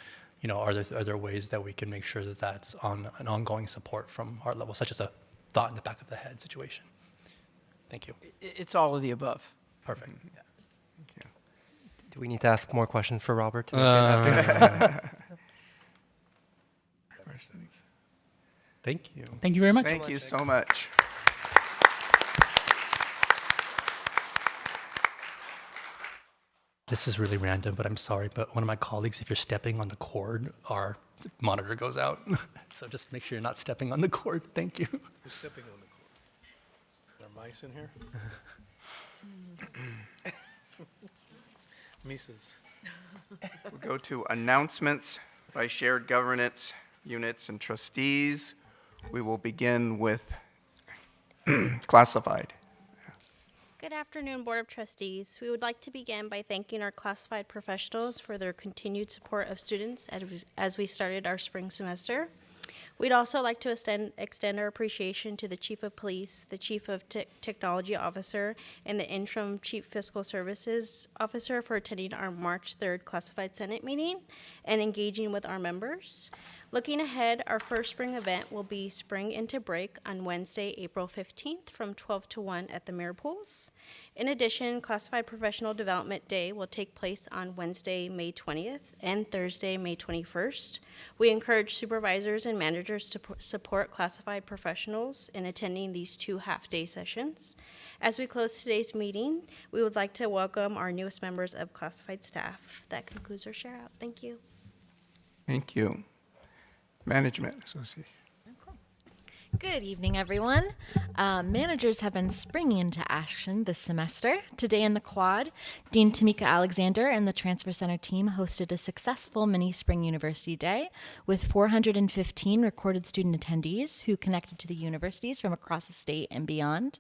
are there ways that we can make sure that that's on an ongoing support from our level, such as a thought in the back of the head situation? Thank you. It's all of the above. Perfect. Yeah. Thank you. Do we need to ask more questions for Robert? Thank you. Thank you very much. Thank you so much. This is really random, but I'm sorry, but one of my colleagues, if you're stepping on the cord, our monitor goes out. So just make sure you're not stepping on the cord. Thank you. Who's stepping on the cord? Are there mice in here? Mises. We'll go to announcements by shared governance units and trustees. We will begin with classified. Good afternoon, Board of Trustees. We would like to begin by thanking our classified professionals for their continued support of students as we started our spring semester. We'd also like to extend our appreciation to the Chief of Police, the Chief of Technology Officer, and the Interim Chief Fiscal Services Officer for attending our March 3rd Classified Senate meeting and engaging with our members. Looking ahead, our first spring event will be Spring Into Break on Wednesday, April 15th from 12 to 1 at the Mirror Pools. In addition, Classified Professional Development Day will take place on Wednesday, May 20th and Thursday, May 21st. We encourage supervisors and managers to support classified professionals in attending these 2 half-day sessions. As we close today's meeting, we would like to welcome our newest members of classified staff. That concludes our share out. Thank you. Thank you. Management Association. Good evening, everyone. Managers have been springing into action this semester. Today in the quad, Dean Tamika Alexander and the Transfer Center team hosted a successful mini Spring University Day with 415 recorded student attendees who connected to the universities from across the state and beyond.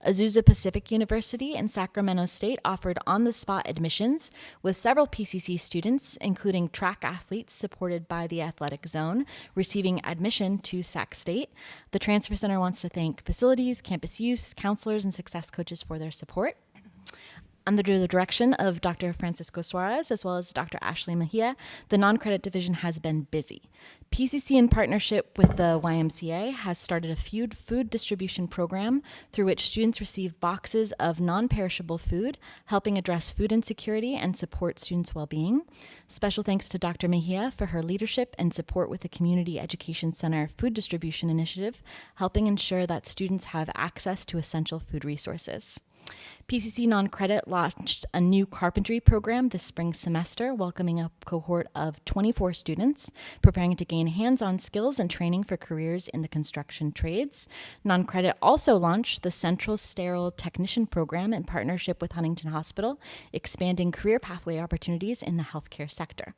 Azusa Pacific University and Sacramento State offered on-the-spot admissions with several PCC students, including track athletes supported by the Athletic Zone, receiving admission to Sac State. The Transfer Center wants to thank facilities, campus use, counselors, and success coaches for their support. Under the direction of Dr. Francisco Suarez, as well as Dr. Ashley Mejia, the non-credit division has been busy. PCC, in partnership with the YMCA, has started a food distribution program through which students receive boxes of non-perishable food, helping address food insecurity and support students' well-being. Special thanks to Dr. Mejia for her leadership and support with the Community Education Center Food Distribution Initiative, helping ensure that students have access to essential food resources. PCC Non-Credit launched a new carpentry program this spring semester, welcoming a cohort of 24 students, preparing to gain hands-on skills and training for careers in the construction trades. Non-Credit also launched the Central Sterile Technician Program in partnership with Huntington Hospital, expanding career pathway opportunities in the healthcare sector.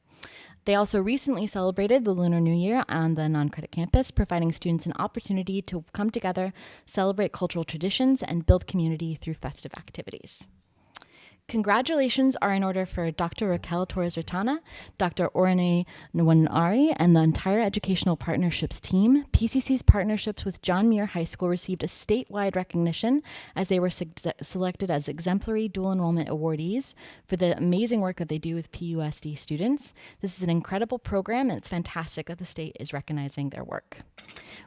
They also recently celebrated the Lunar New Year on the non-credit campus, providing students an opportunity to come together, celebrate cultural traditions, and build community through festive activities. Congratulations are in order for Dr. Raquel Torres-Rutana, Dr. Orane Nwanari, and the entire Educational Partnerships team. PCC's partnerships with John Muir High School received a statewide recognition as they were selected as exemplary dual enrollment awardees for the amazing work that they do with PUSD students. This is an incredible program, and it's fantastic that the state is recognizing their work.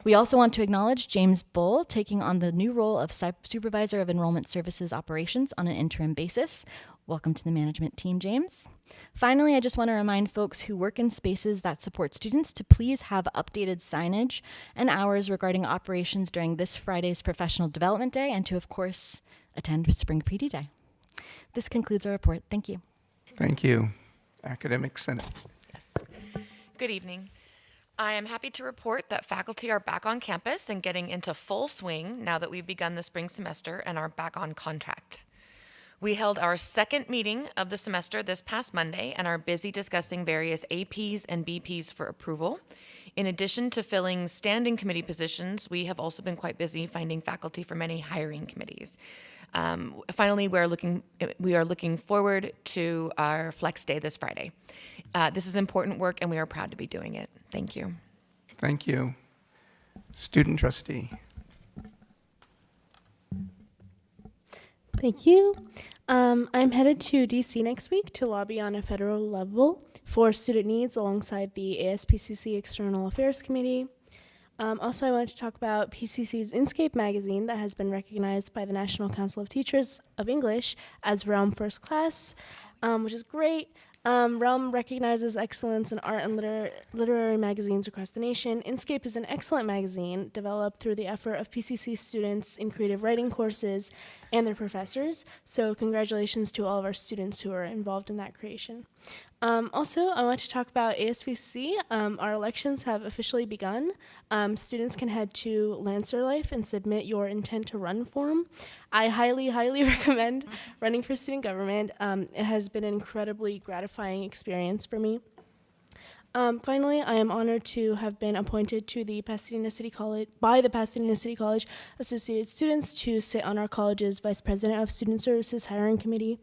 We also want to acknowledge James Bull taking on the new role of Supervisor of Enrollment Services Operations on an interim basis. Welcome to the management team, James. Finally, I just want to remind folks who work in spaces that support students to please have updated signage and hours regarding operations during this Friday's Professional Development Day, and to, of course, attend Spring PD Day. This concludes our report. Thank you. Thank you. Academic Senate. Good evening. I am happy to report that faculty are back on campus and getting into full swing now that we've begun the spring semester and are back on contract. We held our second meeting of the semester this past Monday and are busy discussing various APs and BPs for approval. In addition to filling standing committee positions, we have also been quite busy finding faculty for many hiring committees. Finally, we are looking forward to our Flex Day this Friday. This is important work, and we are proud to be doing it. Thank you. Thank you. Student trustee. Thank you. I'm headed to DC next week to lobby on a federal level for student needs alongside the ASPCC External Affairs Committee. Also, I wanted to talk about PCC's Inscape magazine that has been recognized by the National Council of Teachers of English as Realm First Class, which is great. Realm recognizes excellence in art and literary magazines across the nation. Inscape is an excellent magazine developed through the effort of PCC students in creative writing courses and their professors. So congratulations to all of our students who are involved in that creation. Also, I want to talk about ASPC. Our elections have officially begun. Students can head to Lancer Life and submit your intent to run form. I highly, highly recommend running for student government. It has been an incredibly gratifying experience for me. Finally, I am honored to have been appointed to the Pasadena City College by the Pasadena City College Associated Students to sit on our college's Vice President of Student Services Hiring Committee.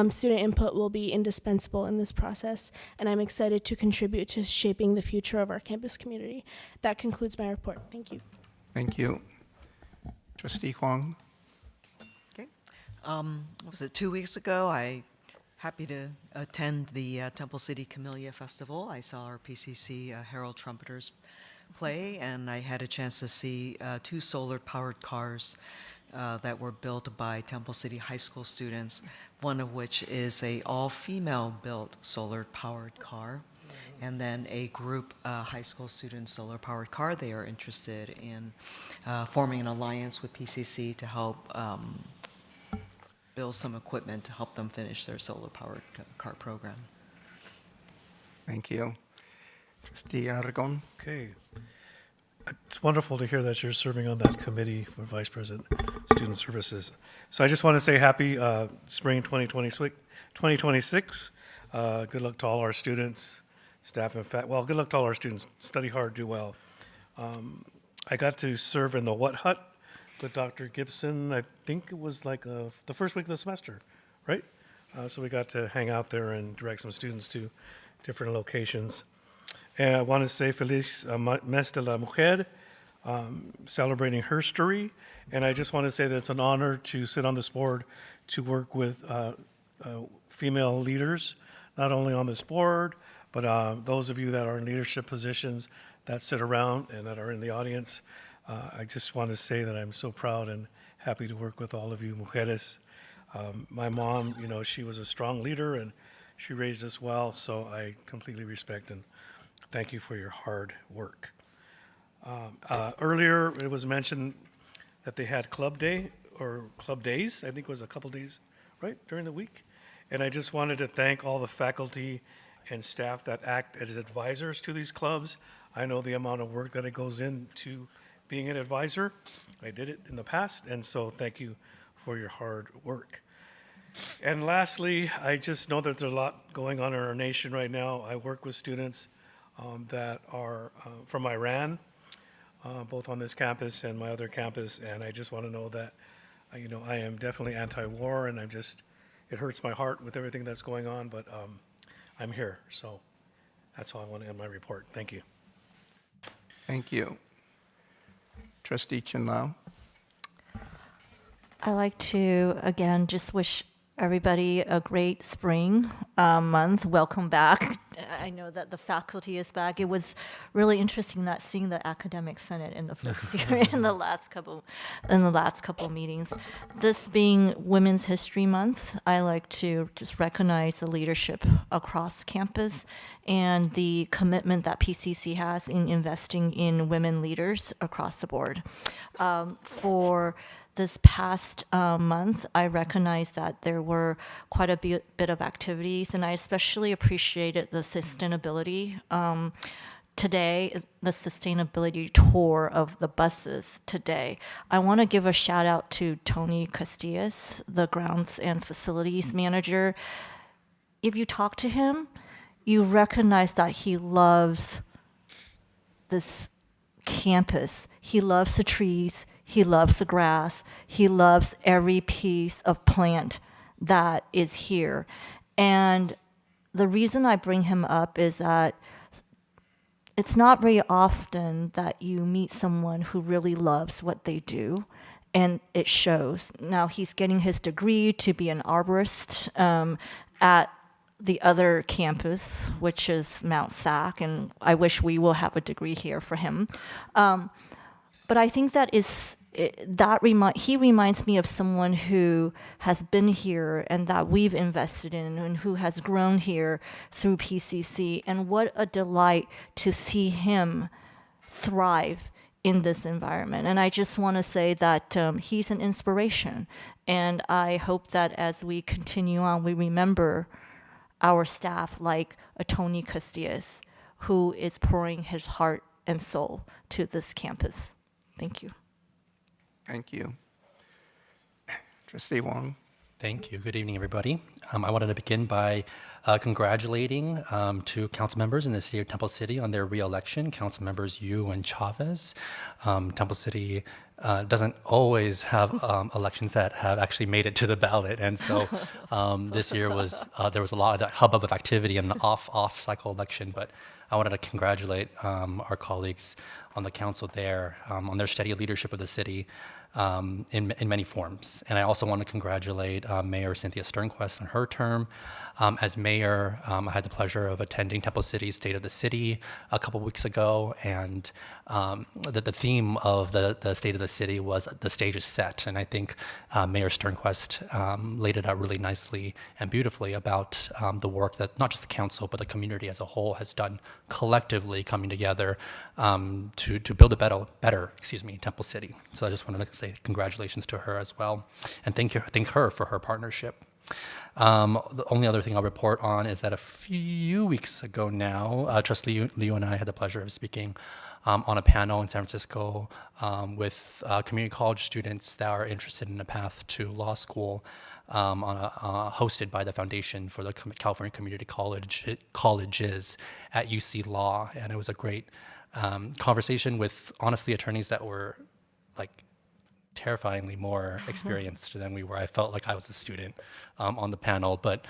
Student input will be indispensable in this process, and I'm excited to contribute to shaping the future of our campus community. That concludes my report. Thank you. Thank you. Trustee Huang. Okay. What was it, 2 weeks ago, I happy to attend the Temple City Camellia Festival. I saw our PCC Herald Trumpeters play, and I had a chance to see 2 solar-powered cars that were built by Temple City High School students, one of which is a all-female built solar-powered car, and then a group high school student solar-powered car. They are interested in forming an alliance with PCC to help build some equipment to help them finish their solar-powered car program. Thank you. Trustee Aragon? Okay. It's wonderful to hear that you're serving on that committee for Vice President Student Services. So I just want to say happy spring 2026. Good luck to all our students, staff, and well, good luck to all our students. Study hard, do well. I got to serve in the What Hut with Dr. Gibson. I think it was like the first week of the semester, right? So we got to hang out there and direct some students to different locations. And I want to say Feliz Mes de la Mujer, celebrating her story. And I just want to say that it's an honor to sit on this board to work with female leaders, not only on this board, but those of you that are in leadership positions that sit around and that are in the audience. I just want to say that I'm so proud and happy to work with all of you mujeres. My mom, she was a strong leader and she raised us well, so I completely respect and thank you for your hard work. Earlier, it was mentioned that they had club day or club days. I think it was a couple days, right, during the week. And I just wanted to thank all the faculty and staff that act as advisors to these clubs. I know the amount of work that it goes into being an advisor. I did it in the past, and so thank you for your hard work. And lastly, I just know that there's a lot going on in our nation right now. I work with students that are from Iran, both on this campus and my other campus, and I just want to know that, I am definitely anti-war, and it hurts my heart with everything that's going on, but I'm here, so that's all I want to end my report. Thank you. Thank you. Trustee Chin Lau? I like to, again, just wish everybody a great spring month. Welcome back. I know that the faculty is back. It was really interesting not seeing the academic senate in the first year in the last couple meetings. This being Women's History Month, I like to just recognize the leadership across campus and the commitment that PCC has in investing in women leaders across the board. For this past month, I recognized that there were quite a bit of activities, and I especially appreciated the sustainability today, the sustainability tour of the buses today. I want to give a shout out to Tony Castillas, the grounds and facilities manager. If you talk to him, you recognize that he loves this campus. He loves the trees. He loves the grass. He loves every piece of plant that is here. And the reason I bring him up is that it's not very often that you meet someone who really loves what they do, and it shows. Now, he's getting his degree to be an arborist at the other campus, which is Mount Sac, and I wish we will have a degree here for him. But I think he reminds me of someone who has been here and that we've invested in and who has grown here through PCC. And what a delight to see him thrive in this environment. And I just want to say that he's an inspiration. And I hope that as we continue on, we remember our staff like a Tony Castillas, who is pouring his heart and soul to this campus. Thank you. Thank you. Trustee Wong? Thank you. Good evening, everybody. I wanted to begin by congratulating two council members in the city of Temple City on their re-election, council members Yu and Chavez. Temple City doesn't always have elections that have actually made it to the ballot, and so this year there was a lot of hubbub of activity in an off cycle election, but I wanted to congratulate our colleagues on the council there on their steady leadership of the city. in many forms. And I also want to congratulate Mayor Cynthia Sternquist on her term. As mayor, I had the pleasure of attending Temple City's State of the City a couple weeks ago, and the theme of the State of the City was "The Stage is Set," and I think Mayor Sternquist laid it out really nicely and beautifully about the work that not just the council but the community as a whole has done collectively, coming together to build a better Temple City. So I just wanted to say congratulations to her as well, and thank her for her partnership. The only other thing I'll report on is that a few weeks ago now, Trustee Liu and I had the pleasure of speaking on a panel in San Francisco with community college students that are interested in a path to law school, hosted by the Foundation for the California Community Colleges at UC Law. And it was a great conversation with, honestly, attorneys that were like terrifyingly more experienced than we were. I felt like I was a student on the panel, but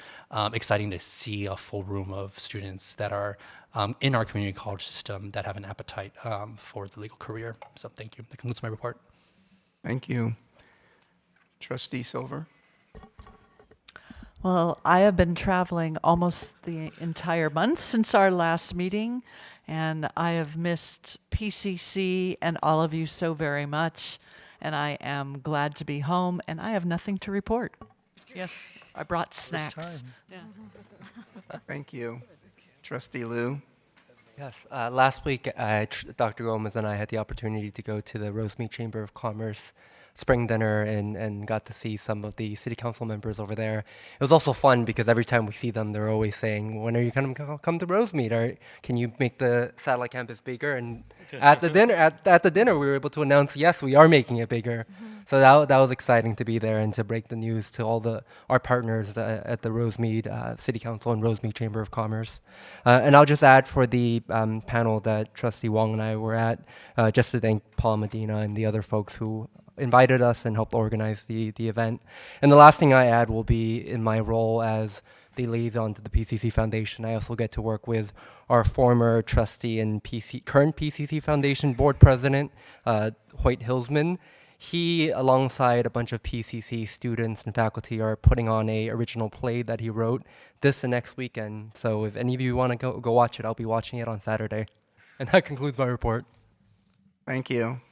exciting to see a full room of students that are in our community college system that have an appetite for the legal career. So thank you. That concludes my report. Thank you. Trustee Silver? Well, I have been traveling almost the entire month since our last meeting, and I have missed PCC and all of you so very much. And I am glad to be home, and I have nothing to report. Yes, I brought snacks. Yeah. Thank you. Trustee Liu? Yes, last week, Dr. Gomez and I had the opportunity to go to the Rosemead Chamber of Commerce spring dinner and got to see some of the city council members over there. It was also fun because every time we see them, they're always saying, "When are you going to come to Rosemead? Or can you make the satellite campus bigger?" And at the dinner, we were able to announce, yes, we are making it bigger. So that was exciting to be there and to break the news to all our partners at the Rosemead City Council and Rosemead Chamber of Commerce. And I'll just add for the panel that Trustee Wong and I were at, just to thank Paul Medina and the other folks who invited us and helped organize the event. And the last thing I add will be in my role as the liaison to the PCC Foundation. I also get to work with our former trustee and current PCC Foundation board president, Hoyt Hillsman. He, alongside a bunch of PCC students and faculty, are putting on a original play that he wrote this and next weekend. So if any of you want to go watch it, I'll be watching it on Saturday. And that concludes my report. Thank you.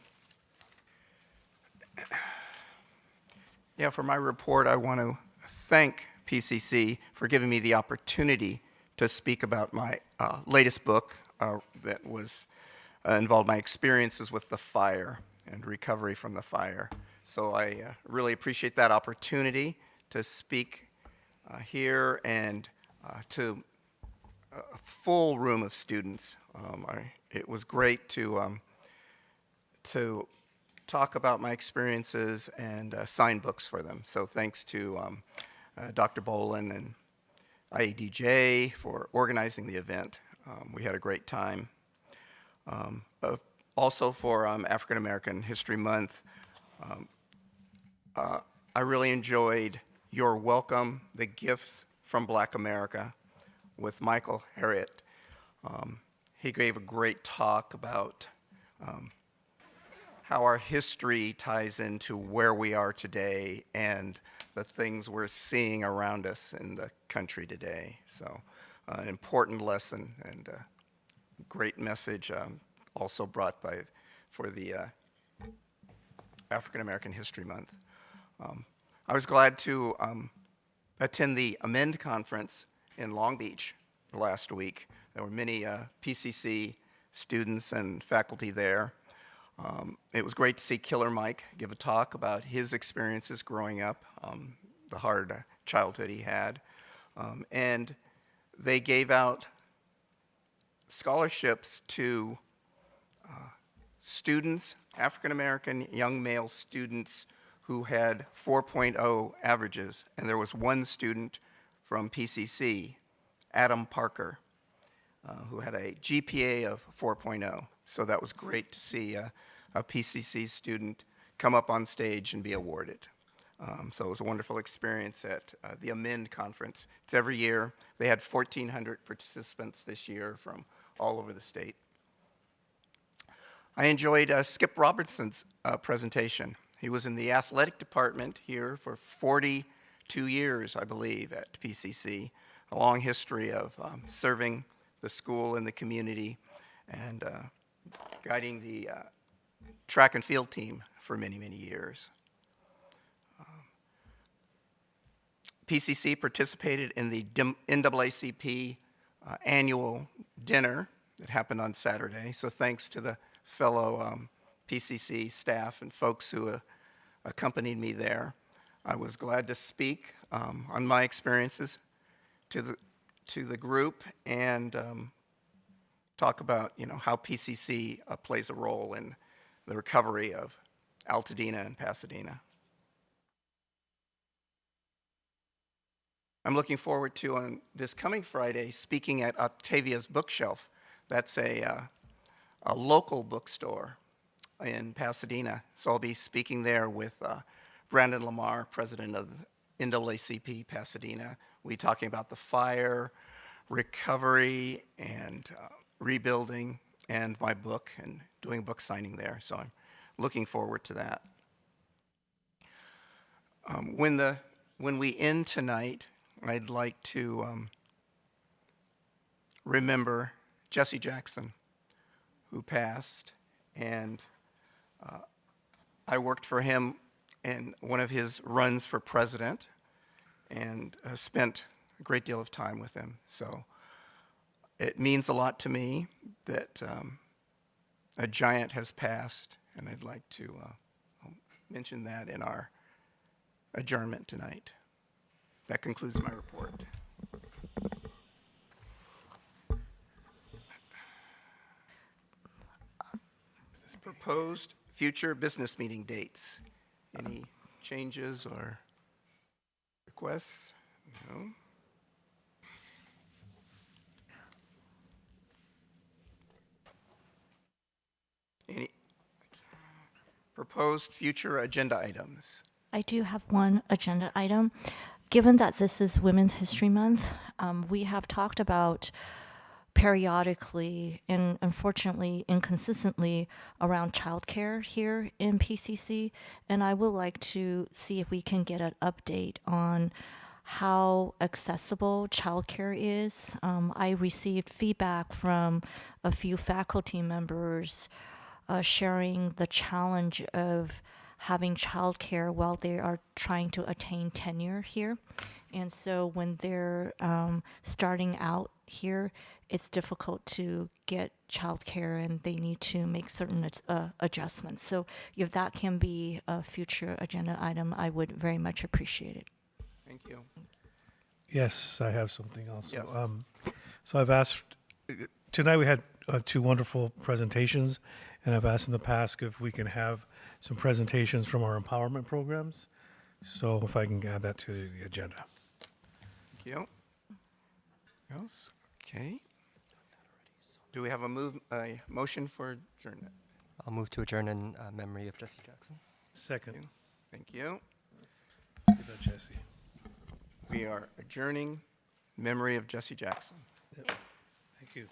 Yeah, for my report, I want to thank PCC for giving me the opportunity to speak about my latest book that was involved my experiences with the fire and recovery from the fire. So I really appreciate that opportunity to speak here and to a full room of students. It was great to talk about my experiences and sign books for them. So thanks to Dr. Bolin and IEDJ for organizing the event. We had a great time. Also for African American History Month, I really enjoyed Your Welcome, The Gifts from Black America with Michael Harriet. He gave a great talk about how our history ties into where we are today and the things we're seeing around us in the country today. So an important lesson and a great message also brought for the African American History Month. I was glad to attend the Amend conference in Long Beach last week. There were many PCC students and faculty there. It was great to see Killer Mike give a talk about his experiences growing up, the hard childhood he had. And they gave out scholarships to students, African American young male students who had 4.0 averages. And there was one student from PCC, Adam Parker, who had a GPA of 4.0. So that was great to see a PCC student come up on stage and be awarded. So it was a wonderful experience at the Amend conference. It's every year. They had 1,400 participants this year from all over the state. I enjoyed Skip Robertson's presentation. He was in the athletic department here for 42 years, I believe, at PCC. A long history of serving the school and the community and guiding the track and field team for many, many years. PCC participated in the NAACP annual dinner that happened on Saturday. So thanks to the fellow PCC staff and folks who accompanied me there. I was glad to speak on my experiences to the group and talk about how PCC plays a role in the recovery of Altadena and Pasadena. I'm looking forward to, on this coming Friday, speaking at Octavia's Bookshelf. That's a local bookstore in Pasadena. So I'll be speaking there with Brandon Lamar, president of NAACP Pasadena. We'll be talking about the fire, recovery, and rebuilding, and my book, and doing book signing there. So I'm looking forward to that. When we end tonight, I'd like to remember Jesse Jackson, who passed, and I worked for him in one of his runs for president and spent a great deal of time with him. So it means a lot to me that a giant has passed, and I'd like to mention that in our adjournment tonight. That concludes my report. Proposed future business meeting dates. Any changes or requests? No. Any proposed future agenda items? I do have one agenda item. Given that this is Women's History Month, we have talked about periodically and unfortunately inconsistently around childcare here in PCC, and I would like to see if we can get an update on how accessible childcare is. I received feedback from a few faculty members sharing the challenge of having childcare while they are trying to attain tenure here. And so when they're starting out here, it's difficult to get childcare and they need to make certain adjustments. So if that can be a future agenda item, I would very much appreciate it. Thank you. Yes, I have something also. Yes. So I've asked, tonight we had two wonderful presentations, and I've asked in the past if we can have some presentations from our empowerment programs. So if I can add that to the agenda. Thank you. Else? Okay. Do we have a motion for adjournment? I'll move to adjourn in memory of Jesse Jackson. Second. Thank you. Give that Jesse. We are adjourning memory of Jesse Jackson. Yep. Thank you.